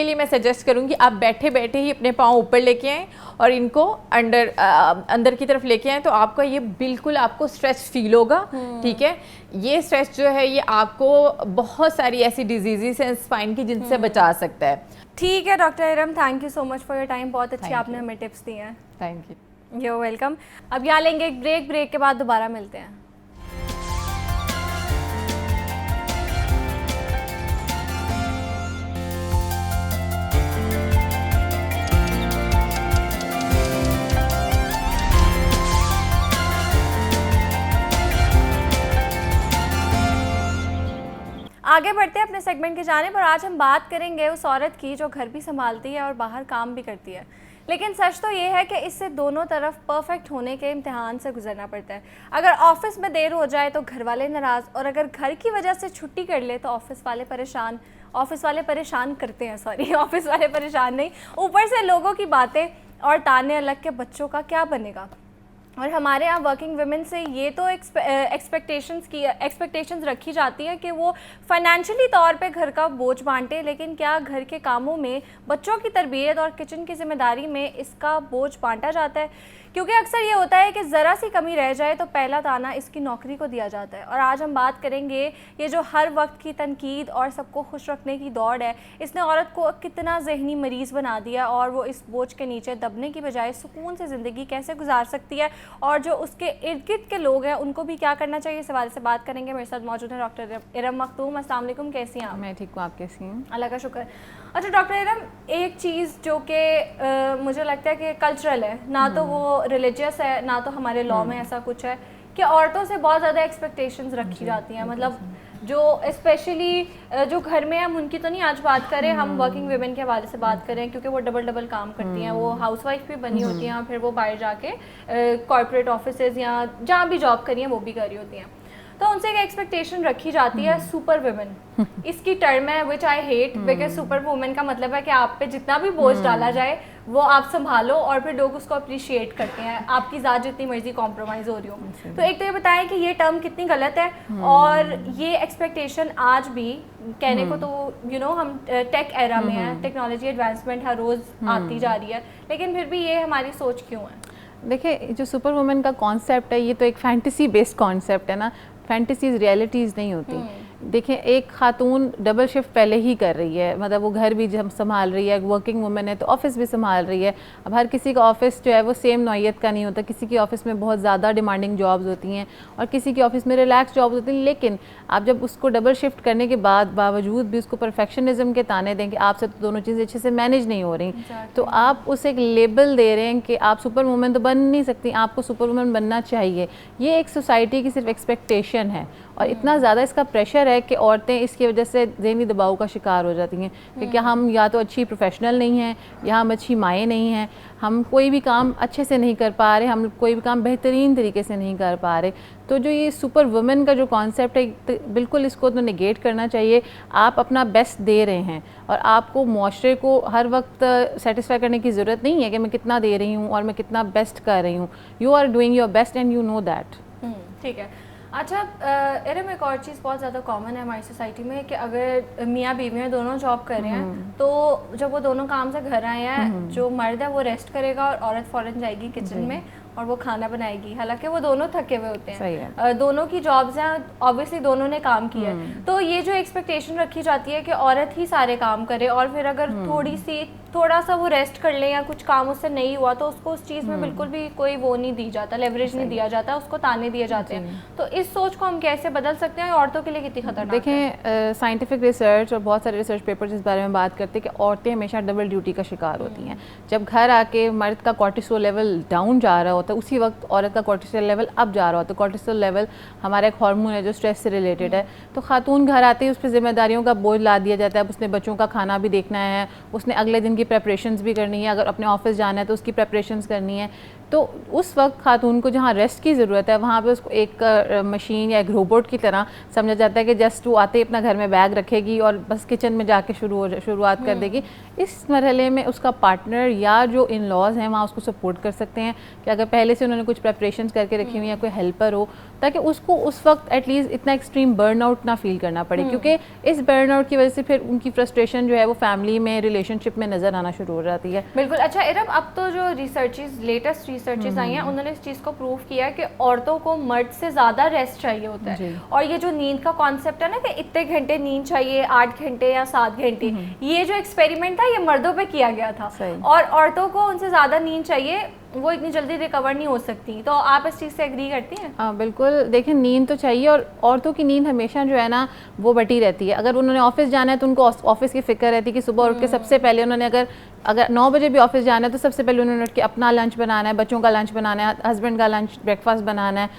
लिए मैं सजेस्ट करूँगी आप बैठे बैठे ही अपने पाँव ऊपर लेके आएँ और इनको अंदर की तरफ लेके आएँ, तो आपका ये बिल्कुल आपको स्ट्रेच फील होगा, ठीक है। ये स्ट्रेच जो है ये आपको बहुत सारी ऐसी डिजीज़ हैं स्पाइन की जिनसे बचा सकता है। ठीक है doctor Iram, thank you so much for your time, बहुत अच्छी आपने हमें टिप्स दी हैं। Thank you, you welcome. अब यहाँ लेंगे एक ब्रेक के बाद दोबारा मिलते हैं। आगे बढ़ते हैं अपने सेगमेंट की जानिब और आज हम बात करेंगे उस औरत की जो घर भी संभालती है और बाहर काम भी करती है। लेकिन सच तो ये है कि इससे दोनों तरफ परफेक्ट होने के इम्तिहान से गुजरना पड़ता है। अगर ऑफिस में देर हो जाए तो घर वाले नाराज़, और अगर घर की वजह से छुट्टी कर ले तो ऑफिस वाले परेशान करते हैं, ऑफिस वाले परेशान नहीं, ऊपर से लोगों की बातें और ताने अलग के बच्चों का क्या बनेगा। और हमारे यहाँ वर्किंग वुमेन से ये तो एक्सपेक्टेशंस रखी जाती है कि वो फाइनेंशियली तौर पे घर का बोझ बांटे, लेकिन क्या घर के कामों में बच्चों की तरबियत और किचन की जिम्मेदारी में इसका बोझ बांटा जाता है? क्योंकि अक्सर ये होता है कि ज़रा सी कमी रह जाए तो पहला ताना इसकी नौकरी को दिया जाता है। और आज हम बात करेंगे ये जो हर वक्त की तनकीद और सबको खुश रखने की दौड़ है, इसने औरत को कितना जहनी मरीज़ बना दिया और वो इस बोझ के नीचे दबने की बजाय सुकून से ज़िंदगी कैसे गुजार सकती है, और जो उसके इर्द गिर्द के लोग हैं उनको भी क्या करना चाहिए, इस हवाले से बात करेंगे। मेरे साथ मौजूद है डॉक्टर इरम मखदूम। अस्सलाम वालेकुम, कैसी हैं आप? मैं ठीक हूँ, आप कैसी हैं? अल्लाह का शुक्र। अच्छा डॉक्टर इरम, एक चीज़ जो कि मुझे लगता है कि कल्चरल है, ना तो वो रिलीजियस है ना तो हमारे लॉ में ऐसा कुछ है कि औरतों से बहुत ज़्यादा एक्सपेक्टेशंस रखी जाती हैं। मतलब जो स्पेशली जो घर में, हम उनकी तो नहीं आज बात करें, हम वर्किंग वुमेन के हवाले से बात करें क्योंकि वो डबल काम करती हैं, वो हाउसवाइफ भी बनी होती हैं, फिर वो बाहर जाके कॉर्पोरेट ऑफिसेज या जहाँ भी जॉब करी हैं वो भी कर रही होती हैं। तो उनसे एक एक्सपेक्टेशन रखी जाती है सुपर वुमेन, इसकी टर्म है which I hate, because super women का मतलब है कि आप पे जितना भी बोझ डाला जाए वो आप संभालो और फिर लोग उसको अप्रिशिएट करते हैं, आपकी ज़ात जितनी मर्जी कॉम्प्रोमाइज़ हो रही हो। तो एक तो ये बताएं कि ये टर्म कितनी गलत है, और ये एक्सपेक्टेशन आज भी कहने को तो हम टेक एरा में हैं, टेक्नोलॉजी एडवांसमेंट हर रोज़ आती जा रही है, लेकिन फिर भी ये हमारी सोच क्यों है? देखिए, जो सुपर वुमेन का कॉन्सेप्ट है ये तो एक फैंटेसी बेस्ड कॉन्सेप्ट है ना, फैंटेसीज रियलिटीज़ नहीं होती। देखिए, एक खातून डबल शिफ्ट पहले ही कर रही है, मतलब वो घर भी जब संभाल रही है, वर्किंग वुमेन है तो ऑफिस भी संभाल रही है। अब हर किसी का ऑफिस जो है वो सेम नौइयत का नहीं होता, किसी की ऑफिस में बहुत ज़्यादा डिमांडिंग जॉब्स होती हैं और किसी की ऑफिस में रिलैक्स जॉब्स होती हैं। लेकिन आप जब उसको डबल शिफ्ट करने के बावजूद भी उसको परफेक्शनिज्म के ताने दें कि आपसे तो दोनों चीज़ें अच्छे से मैनेज नहीं हो रही, तो आप उसे एक लेबल दे रहे हैं कि आप सुपर वुमेन तो बन नहीं सकती, आपको सुपर वुमेन बनना चाहिए। ये एक सोसाइटी की सिर्फ एक्सपेक्टेशन है और इतना ज़्यादा इसका प्रेशर है कि औरतें इसकी वजह से ज़हनी दबाव का शिकार हो जाती हैं कि क्या हम या तो अच्छी प्रोफेशनल नहीं हैं या हम अच्छी माएँ नहीं हैं, हम कोई भी काम अच्छे से नहीं कर पा रहे, हम कोई भी काम बेहतरीन तरीके से नहीं कर पा रहे। तो जो ये सुपर वुमेन का जो कॉन्सेप्ट है, तो बिल्कुल इसको तो नेगेट करना चाहिए। आप अपना बेस्ट दे रहे हैं और आपको मुआशरे को हर वक्त सेटिस्फाई करने की ज़रूरत नहीं है कि मैं कितना दे रही हूँ और मैं कितना बेस्ट कर रही हूँ। You are doing your best and you know that. ठीक है। अच्छा एरम, एक और चीज़ बहुत ज़्यादा कॉमन है हमारी सोसाइटी में कि अगर मियाँ बीवी दोनों जॉब कर रहे हैं तो जब वो दोनों काम से घर आए हैं, जो मर्द है वो रेस्ट करेगा और औरत फ़ौरन जाएगी किचन में और वो खाना बनाएगी, हालांकि वो दोनों थके हुए होते हैं। दोनों की जॉब्स हैं, ऑब्वियसली दोनों ने काम किया है, तो ये जो एक्सपेक्टेशन रखी जाती है कि औरत ही सारे काम करे और फिर अगर थोड़ा सा वो रेस्ट कर ले या कुछ काम उससे नहीं हुआ तो उसको उस चीज़ में बिल्कुल भी कोई वो नहीं दी जाता, लेवरेज नहीं दिया जाता, उसको ताने दिए जाते हैं। तो इस सोच को हम कैसे बदल सकते हैं? औरतों के लिए कितनी खतरनाक है? देखें, साइंटिफिक रिसर्च और बहुत सारे रिसर्च पेपर्स इस बारे में बात करते हैं कि औरतें हमेशा डबल ड्यूटी का शिकार होती हैं। जब घर आके मर्द का कॉर्टिसोल लेवल डाउन जा रहा होता है, उसी वक्त औरत का कॉर्टिसोल लेवल अप जा रहा होता है। कॉर्टिसोल लेवल हमारा एक हार्मोन है जो स्ट्रेस से रिलेटेड है। तो खातून घर आते ही उस पर जिम्मेदारियों का बोझ ला दिया जाता है। उसने बच्चों का खाना भी देखना है, उसने अगले दिन की प्रेपरेशंस भी करनी है, अगर अपने ऑफिस जाना है तो उसकी प्रेपरेशंस करनी है। तो उस वक्त खातून को जहाँ रेस्ट की ज़रूरत है वहाँ पे उसको एक मशीन या एक रोबोट की तरह समझा जाता है कि जस्ट वो आते ही अपना घर में बैग रखेगी और बस किचन में जाके शुरुआत कर देगी। इस मरहले में उसका पार्टनर या जो इन लॉज हैं वहाँ उसको सपोर्ट कर सकते हैं कि अगर पहले से उन्होंने कुछ प्रेपरेशंस करके रखी हुई या कोई हेल्पर हो, ताकि उसको उस वक्त एटलीस्ट इतना एक्सट्रीम बर्नआउट ना फील करना पड़े, क्योंकि इस बर्नआउट की वजह से फिर उनकी फ्रस्ट्रेशन जो है वो फैमिली में, रिलेशनशिप में नज़र आना शुरू हो जाती है। बिल्कुल। अच्छा इरम, अब तो जो लेटेस्ट रिसर्चेस आई हैं उन्होंने इस चीज़ को प्रूव किया है कि औरतों को मर्द से ज़्यादा रेस्ट चाहिए होता है। और ये जो नींद का कॉन्सेप्ट है ना कि इतने घंटे नींद चाहिए, 8 घंटे या 7 घंटे, ये जो एक्सपेरिमेंट था ये मर्दों पे किया गया था और औरतों को उनसे ज़्यादा नींद चाहिए, वो इतनी जल्दी रिकवर नहीं हो सकती। तो आप इस चीज़ से एग्री करती हैं? हाँ बिल्कुल। देखिए, नींद तो चाहिए और औरतों की नींद हमेशा जो है ना वो बटी रहती है। अगर उन्होंने ऑफिस जाना है तो उनको ऑफिस की फिक्र रहती है कि सुबह उठ के सबसे पहले उन्होंने अगर 9 बजे भी ऑफिस जाना है तो सबसे पहले उन्होंने उठ के अपना लंच बनाना है, बच्चों का लंच बनाना है, हस्बैंड का लंच ब्रेकफास्ट बनाना है,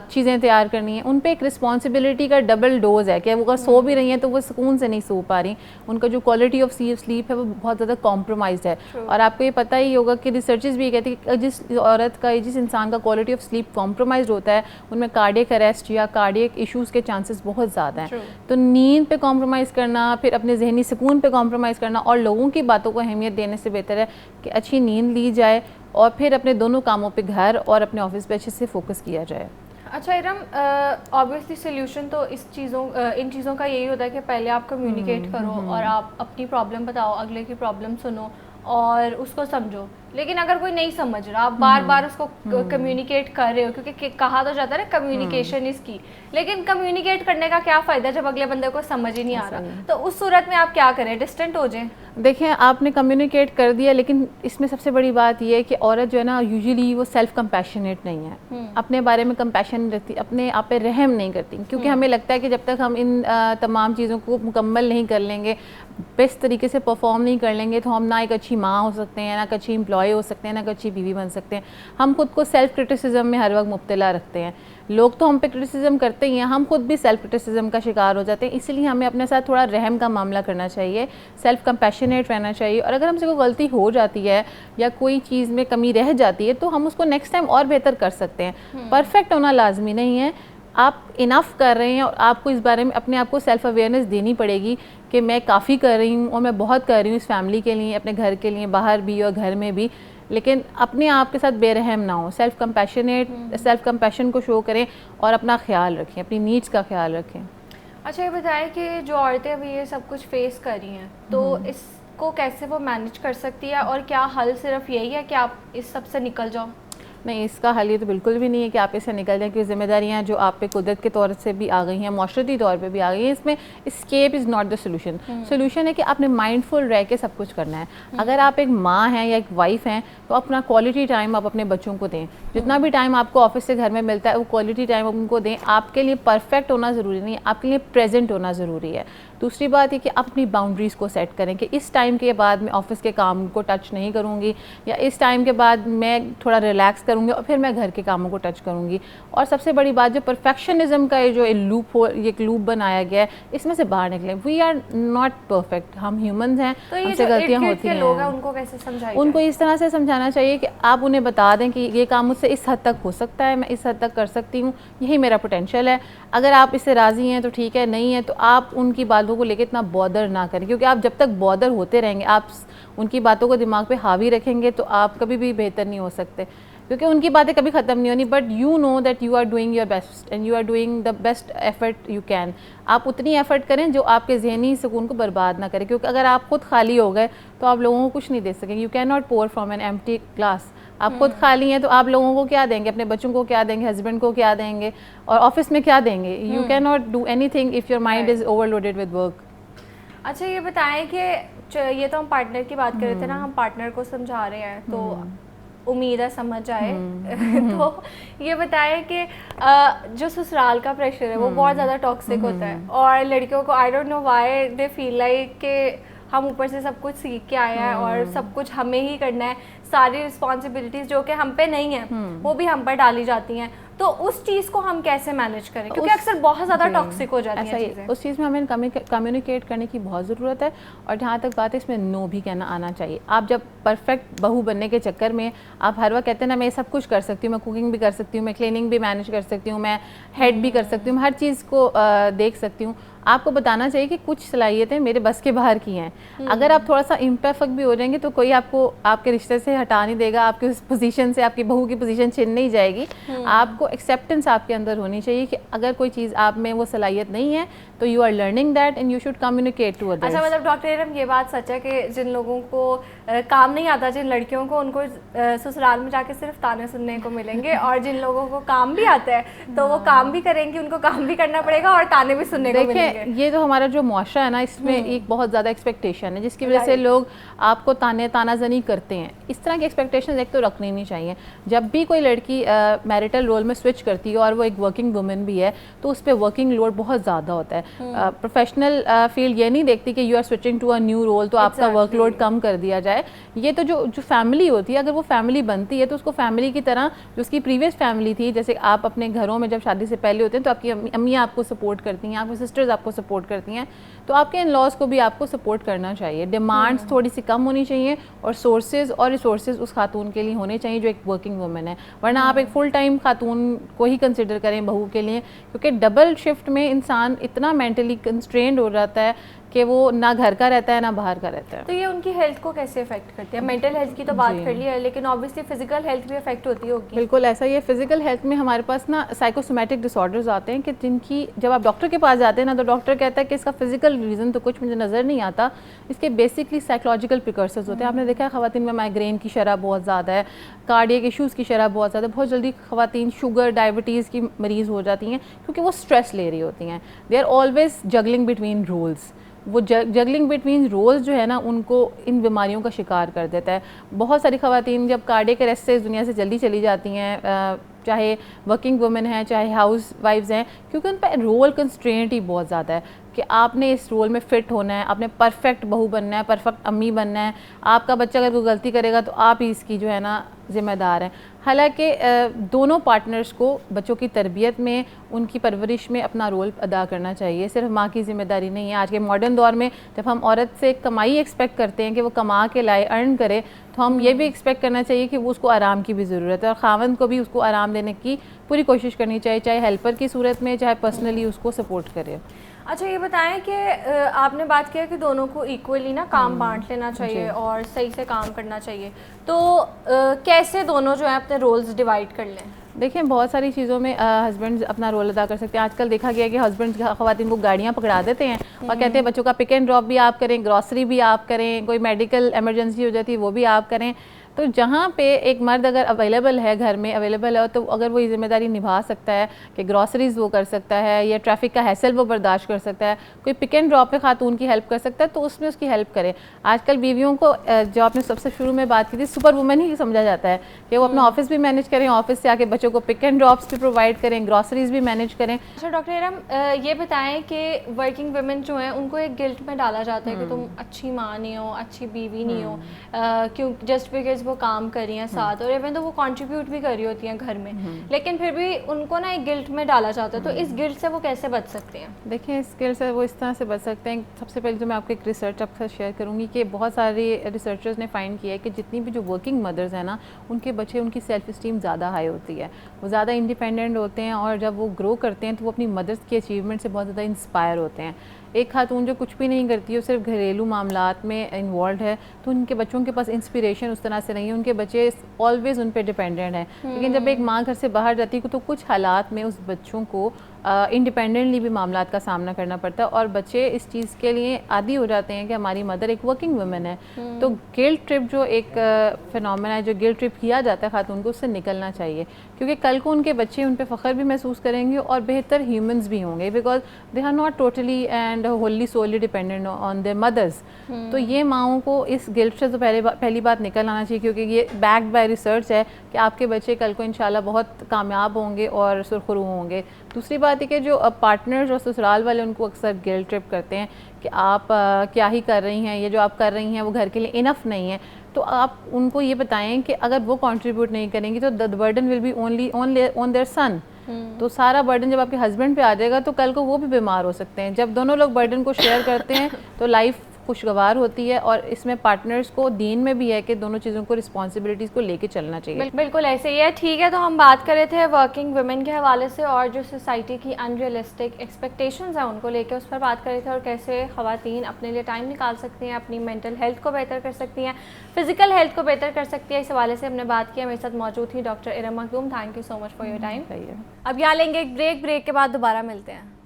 चीज़ें तैयार करनी है। उन पे एक रिस्पॉन्सिबिलिटी का डबल डोज है कि वो अगर सो भी रही हैं तो वो सुकून से नहीं सो पा रही। उनका जो क्वालिटी ऑफ स्लीप है वो बहुत ज़्यादा कॉम्प्रोमाइज़ है। और आपको ये पता ही होगा कि रिसर्चेस भी ये कहते हैं कि जिस इंसान का क्वालिटी ऑफ स्लीप कॉम्प्रोमाइज होता है उनमें कार्डियक अरेस्ट या कार्डियक इश्यूज़ के चांसेस बहुत ज़्यादा हैं। तो नींद पे कॉम्प्रोमाइज़ करना, फिर अपने जहनी सुकून पे कॉम्प्रोमाइज़ करना और लोगों की बातों को अहमियत देने से बेहतर है कि अच्छी नींद ली जाए और फिर अपने दोनों कामों पे, घर और अपने ऑफिस पे अच्छे से फोकस किया जाए। अच्छा इरम, ऑब्वियसली सोल्यूशन तो इन चीज़ों का यही होता है कि पहले आप कम्युनिकेट करो और आप अपनी प्रॉब्लम बताओ, अगले की प्रॉब्लम सुनो और उसको समझो। लेकिन अगर कोई नहीं समझ रहा, आप बार बार उसको कम्युनिकेट कर रहे हो, क्योंकि कहा तो जाता है ना कम्युनिकेशन इज़ की, लेकिन कम्युनिकेट करने का क्या फ़ायदा जब अगले बंदे को समझ ही नहीं आ रहा? तो उस सूरत में आप क्या करें? डिस्टेंट हो जाएं? देखें, आपने कम्युनिकेट कर दिया, लेकिन इसमें सबसे बड़ी बात यह है कि औरत जो है ना यूजुअली वो सेल्फ कंपैशनेट नहीं है, अपने बारे में कंपैशन नहीं रखती, अपने आप पे रहम नहीं करती, क्योंकि हमें लगता है कि जब तक हम इन तमाम चीज़ों को मुकम्मल नहीं कर लेंगे, बेस्ट तरीके से परफॉर्म नहीं कर लेंगे, तो हम ना एक अच्छी माँ हो सकते हैं, ना एक अच्छी एम्प्लॉय हो सकते हैं, ना एक अच्छी बीवी बन सकते हैं। हम खुद को सेल्फ क्रिटिसिज्म में हर वक्त मुब्तला रखते हैं। लोग तो हम पे क्रिटिसिज्म करते ही हैं, हम खुद भी सेल्फ क्रिटिसिज्म का शिकार हो जाते हैं। इसलिए हमें अपने साथ थोड़ा रहम का मामला करना चाहिए, सेल्फ कंपैशनेट रहना चाहिए। और अगर हमसे कोई गलती हो जाती है या कोई चीज़ में कमी रह जाती है तो हम उसको नेक्स्ट टाइम और बेहतर कर सकते हैं। परफेक्ट होना लाजमी नहीं है, आप इनफ कर रहे हैं और आपको इस बारे में अपने आप को सेल्फ अवेयरनेस देनी पड़ेगी कि मैं काफ़ी कर रही हूँ और मैं बहुत कर रही हूँ इस फैमिली के लिए, अपने घर के लिए, बाहर भी और घर में भी। लेकिन अपने आप के साथ बेरहम ना हो, सेल्फ कंपैशन को शो करें और अपना ख्याल रखें, अपनी नीड्स का ख्याल रखें। अच्छा ये बताएं कि जो औरतें अभी ये सब कुछ फेस कर रही हैं तो इसको कैसे वो मैनेज कर सकती है और क्या हल सिर्फ यही है कि आप इस सब से निकल जाओ? नहीं, इसका हल ये तो बिल्कुल भी नहीं है कि आप इससे निकल जाएं, क्योंकि जिम्मेदारियां जो आप पे कुदरत के तौर से भी आ गई हैं, माशरती तौर पे भी आ गई हैं। इसमें escape is not the solution. Solution है कि आपने माइंडफुल रह के सब कुछ करना है। अगर आप एक माँ हैं या एक वाइफ हैं तो अपना क्वालिटी टाइम आप अपने बच्चों को दें। जितना भी टाइम आपको ऑफिस से घर में मिलता है वो क्वालिटी टाइम उनको दें। आपके लिए परफेक्ट होना ज़रूरी नहीं है, आपके लिए प्रेजेंट होना ज़रूरी है। दूसरी बात ये कि आप अपनी बाउंड्रीज़ को सेट करें कि इस टाइम के बाद मैं ऑफिस के काम को टच नहीं करूँगी, या इस टाइम के बाद मैं थोड़ा रिलैक्स करूँगी और फिर मैं घर के कामों को टच करूँगी। और सबसे बड़ी बात, जो परफेक्शनिज्म का ये जो एक लूप बनाया गया है, इसमें से बाहर निकलें। वी आर नॉट परफेक्ट, हम ह्यूमंस हैं, तो ये हमसे जो गलतियाँ इर्द-गिर्द होती के हैं। लोग हैं उनको कैसे समझाइए? उनको इस तरह से समझाना चाहिए कि आप उन्हें बता दें कि ये काम मुझसे इस हद तक हो सकता है, मैं इस हद तक कर सकती हूँ, यही मेरा पोटेंशियल है। अगर आप इससे राज़ी हैं तो ठीक है, नहीं है तो आप उनकी बातों को लेकर इतना बॉदर ना करें, क्योंकि आप जब तक बॉदर होते रहेंगे, आप उनकी बातों को दिमाग पे हावी रखेंगे, तो आप कभी भी बेहतर नहीं हो सकते, क्योंकि उनकी बातें कभी ख़त्म नहीं होनी। But you know that you are doing your best and you are doing the best effort you can. आप उतनी एफर्ट करें जो आपके जहनी सुकून को बर्बाद ना करें, क्योंकि अगर आप खुद खाली हो गए तो आप लोगों को कुछ नहीं दे सकेंगे। You can not pour from an empty glass. आप खुद खाली हैं तो आप लोगों को क्या देंगे, अपने बच्चों को क्या देंगे, हस्बैंड को क्या देंगे, और ऑफिस में क्या देंगे? You can not do anything if your mind is overloaded with work. अच्छा ये बताएं कि ये तो हम पार्टनर की बात कर रहे थे ना, हम पार्टनर को समझा रहे हैं, तो उम्मीद है समझ आए। तो ये बताएं कि जो ससुराल का प्रेशर है वो बहुत ज़्यादा टॉक्सिक होता है, और लड़कियों को I don't know why they feel like कि हम ऊपर से सब कुछ सीख के आए हैं और सब कुछ हमें ही करना है, सारी रिस्पॉन्सिबिलिटीज जो कि हम पे नहीं है वो भी हम पर डाली जाती हैं। तो उस चीज़ को हम कैसे मैनेज करें, क्योंकि अक्सर बहुत ज़्यादा टॉक्सिक हो जाती है चीज़ें। उस चीज़ में हमें कम्युनिकेट करने की बहुत ज़रूरत है, और जहाँ तक बात है इसमें नो भी कहना आना चाहिए। आप जब परफेक्ट बहू बनने के चक्कर में आप हर वक्त कहते हैं ना मैं सब कुछ कर सकती हूँ, मैं कुकिंग भी कर सकती हूँ, मैं क्लीनिंग भी मैनेज कर सकती हूँ, मैं हेड भी कर सकती हूँ, हर चीज़ को देख सकती हूँ, आपको बताना चाहिए कि कुछ सलाहियतें मेरे बस के बाहर की हैं। अगर आप थोड़ा सा इम्परफेक्ट भी हो जाएंगे तो कोई आपको आपके रिश्ते से हटा नहीं देगा, आपकी उस पोजीशन से आपकी बहू की पोजीशन छिन नहीं जाएगी। आपको एक्सेप्टेंस आपके अंदर होनी चाहिए कि अगर कोई चीज़ आप में वो सलाहियत नहीं है तो you are learning that and you should communicate to others. अच्छा, मतलब डॉक्टर इरम ये बात सच है कि जिन लोगों को काम नहीं आता, जिन लड़कियों को, उनको ससुराल में जाके सिर्फ ताने सुनने को मिलेंगे, और जिन लोगों को काम भी आता है तो वो काम भी करेंगे, उनको काम भी करना पड़ेगा और ताने भी सुनने को मिलेंगे। ये तो हमारा जो मुआशरा है ना, इसमें एक बहुत ज़्यादा एक्सपेक्टेशन है जिसकी वजह से लोग आपको तानाजनी करते हैं। इस तरह की एक्सपेक्टेशन एक तो रखनी नहीं चाहिए। जब भी कोई लड़की मैरिटल रोल में स्विच करती है और वो एक वर्किंग वुमेन भी है तो उस पर वर्किंग लोड बहुत ज़्यादा होता है। प्रोफेशनल फील्ड ये नहीं देखती कि you are switching to a new role तो आपका वर्कलोड कम कर दिया जाए। ये तो जो फैमिली होती है, अगर वो फैमिली बनती है तो उसको फैमिली की तरह जो उसकी प्रीवियस फैमिली थी, जैसे आप अपने घरों में जब शादी से पहले होते हैं तो आपकी अम्मी आपको सपोर्ट करती हैं, आपकी सिस्टर्स आपको सपोर्ट करती हैं, तो आपके इन लॉज को भी आपको सपोर्ट करना चाहिए। डिमांड्स थोड़ी सी कम होनी चाहिए और सोर्सेज और रिसोर्सेज उस खातून के लिए होने चाहिए जो एक वर्किंग वुमेन है, वरना आप एक फुल टाइम खातून को ही कंसिडर करें बहू के लिए, क्योंकि डबल शिफ्ट में इंसान इतना मेंटली कंस्ट्रेंड हो जाता है कि वो ना घर का रहता है ना बाहर का रहता है। तो ये उनकी हेल्थ को कैसे इफेक्ट करती है? मेंटल हेल्थ की तो बात कर ली है, लेकिन ऑब्वियसली फिजिकल हेल्थ भी इफेक्ट होती होगी। बिल्कुल ऐसा ही है। फिजिकल हेल्थ में हमारे पास ना साइकोसोमैटिक डिसऑर्डर्स आते हैं कि जिनकी जब आप डॉक्टर के पास जाते हैं ना तो डॉक्टर कहता है कि इसका फिजिकल रीज़न तो कुछ मुझे नज़र नहीं आता, इसके बेसिकली साइकोलॉजिकल प्रिकर्सर्स होते हैं। आपने देखा है ख़वातीन में माइग्रेन की शरह बहुत ज़्यादा है, कार्डियक इशूज़ की शरह बहुत ज़्यादा, बहुत जल्दी ख़वातीन शुगर डायबिटीज़ की मरीज़ हो जाती हैं क्योंकि वो स्ट्रेस ले रही होती हैं। They are always juggling between roles. वो जगलिंग बिटवीन रोल्स जो है ना उनको इन बीमारियों का शिकार कर देता है। बहुत सारी ख़वातीन जब कार्डियक अरेस्ट से इस दुनिया से जल्दी चली जाती हैं, चाहे वर्किंग वुमेन हैं चाहे हाउस वाइफ्स हैं, क्योंकि उन पर रोल कंस्ट्रेंट ही बहुत ज़्यादा है कि आपने इस रोल में फ़िट होना है, आपने परफेक्ट बहू बनना है, परफेक्ट अम्मी बनना है। आपका बच्चा अगर कोई गलती करेगा तो आप ही इसकी जो है ना ज़िम्मेदार हैं। हालांकि दोनों पार्टनर्स को बच्चों की तरबियत में, उनकी परवरिश में अपना रोल अदा करना चाहिए, सिर्फ माँ की ज़िम्मेदारी नहीं है। आज के मॉडर्न दौर में जब हम औरत से कमाई एक्सपेक्ट करते हैं कि वो कमा के लाए, अर्न करे, तो हम ये भी एक्सपेक्ट करना चाहिए कि वो उसको आराम की भी ज़रूरत है और ख़ावंद को भी उसको आराम देने की पूरी कोशिश करनी चाहिए, चाहे हेल्पर की सूरत में चाहे पर्सनली उसको सपोर्ट करे। अच्छा ये बताएं कि आपने बात किया कि दोनों को इक्वली ना काम बांट लेना चाहिए और सही से काम करना चाहिए, तो कैसे दोनों जो है अपने रोल्स डिवाइड कर लें? देखिए बहुत सारी चीज़ों में हस्बैंड अपना रोल अदा कर सकते हैं। आजकल देखा गया है कि हस्बैंड ख़वातीन को गाड़ियाँ पकड़ा देते हैं और कहते हैं बच्चों का पिक एंड ड्रॉप भी आप करें, ग्रॉसरी भी आप करें, कोई मेडिकल इमरजेंसी हो जाती है वो भी आप करें। तो जहाँ पे एक मर्द अगर अवेलेबल है, घर में अवेलेबल है, तो अगर वो ये जिम्मेदारी निभा सकता है कि ग्रॉसरीज वो कर सकता है या ट्रैफिक का हैसल वो बर्दाश्त कर सकता है, कोई पिक एंड ड्रॉप पे खातून की हेल्प कर सकता है, तो उसमें उसकी हेल्प करे। आजकल बीवियों को जो आपने सबसे शुरू में बात की थी, सुपर वुमेन ही समझा जाता है कि वो अपना ऑफिस भी मैनेज करें, ऑफिस से आके बच्चों को पिक एंड ड्रॉप्स भी प्रोवाइड करें, ग्रॉसरीज भी मैनेज करें। अच्छा डॉक्टर इरम, ये बताएं कि वर्किंग वुमेन जो हैं उनको एक गिल्ट में डाला जाता है कि तुम अच्छी माँ नहीं हो, अच्छी बीवी नहीं हो, क्यों जस्ट बिकॉज वो काम कर रही हैं साथ, और इवन तो वो कंट्रीब्यूट भी कर रही होती हैं घर में, लेकिन फिर भी उनको ना एक गिल्ट में डाला जाता है। तो इस गिल्ट से वो कैसे बच सकते हैं? देखिए, इस गिल्ट से वो इस तरह से बच सकते हैं। सबसे पहले तो मैं आपको एक रिसर्च आपके साथ शेयर करूँगी कि बहुत सारे रिसर्चर्स ने फाइंड किया है कि जितनी भी जो वर्किंग मदर्स हैं ना, उनके बच्चे, उनकी सेल्फ इस्टीम ज़्यादा हाई होती है, वो ज़्यादा इंडिपेंडेंट होते हैं, और जब वो ग्रो करते हैं तो वो अपनी मदर्स की अचीवमेंट से बहुत ज़्यादा इंस्पायर होते हैं। एक खातून जो कुछ भी नहीं करती है, वो सिर्फ घरेलू मामलात में इन्वॉल्व है, तो उनके बच्चों के पास इंस्पिरेशन उस तरह से नहीं है, उनके बच्चे ऑलवेज उन पर डिपेंडेंट हैं। लेकिन जब एक माँ घर से बाहर जाती है तो कुछ हालात में उस बच्चों को इंडिपेंडेंटली भी मामलात का सामना करना पड़ता है, और बच्चे इस चीज़ के लिए आदी हो जाते हैं कि हमारी मदर एक वर्किंग वुमेन है। तो गिल्ट ट्रिप जो एक फिनोमेना है, जो गिल्ट ट्रिप किया जाता है खातून को, उससे निकलना चाहिए, क्योंकि कल को उनके बच्चे उन पर फ़ख्र भी महसूस करेंगे और बेहतर ह्यूमंस भी होंगे, because they are not totally and wholly solely dependent on their mothers. तो ये माओं को इस गिल्ट से तो पहली बात निकल आना चाहिए, क्योंकि ये बैक्ड बाय रिसर्च है कि आपके बच्चे कल को इंशाल्लाह बहुत कामयाब होंगे और सुरखरू होंगे। दूसरी बात है कि जो पार्टनर्स और ससुराल वाले उनको अक्सर गिल्ट ट्रिप करते हैं कि आप क्या ही कर रही हैं, ये जो आप कर रही हैं वो घर के लिए इनफ नहीं है। तो आप उनको ये बताएं कि अगर वो कंट्रीब्यूट नहीं करेंगी तो the burden will be only on their son. तो सारा बर्डन जब आपके हस्बैंड पे आ जाएगा तो कल को वो भी बीमार हो सकते हैं। जब दोनों लोग बर्डन को शेयर करते हैं तो लाइफ खुशगवार होती है, और इसमें पार्टनर्स को दीन में भी है कि दोनों चीज़ों को रिस्पॉन्सिबिलिटीज़ को लेके चलना चाहिए। बिल्कुल ऐसे ही है। ठीक है, तो हम बात कर रहे थे वर्किंग वुमेन के हवाले से, और जो सोसाइटी की अनरियलिस्टिक एक्सपेक्टेशंस हैं उनको लेके उस पर बात कर रहे थे, और कैसे ख़वातीन अपने लिए टाइम निकाल सकती हैं, अपनी मेंटल हेल्थ को बेहतर कर सकती हैं, फिजिकल हेल्थ को बेहतर कर सकती है। इस हवाले से हमने बात की। मेरे साथ मौजूद थी doctor Iram Makhdoom. Thank you so much for your time. अब यहाँ लेंगे एक ब्रेक के बाद दोबारा मिलते हैं।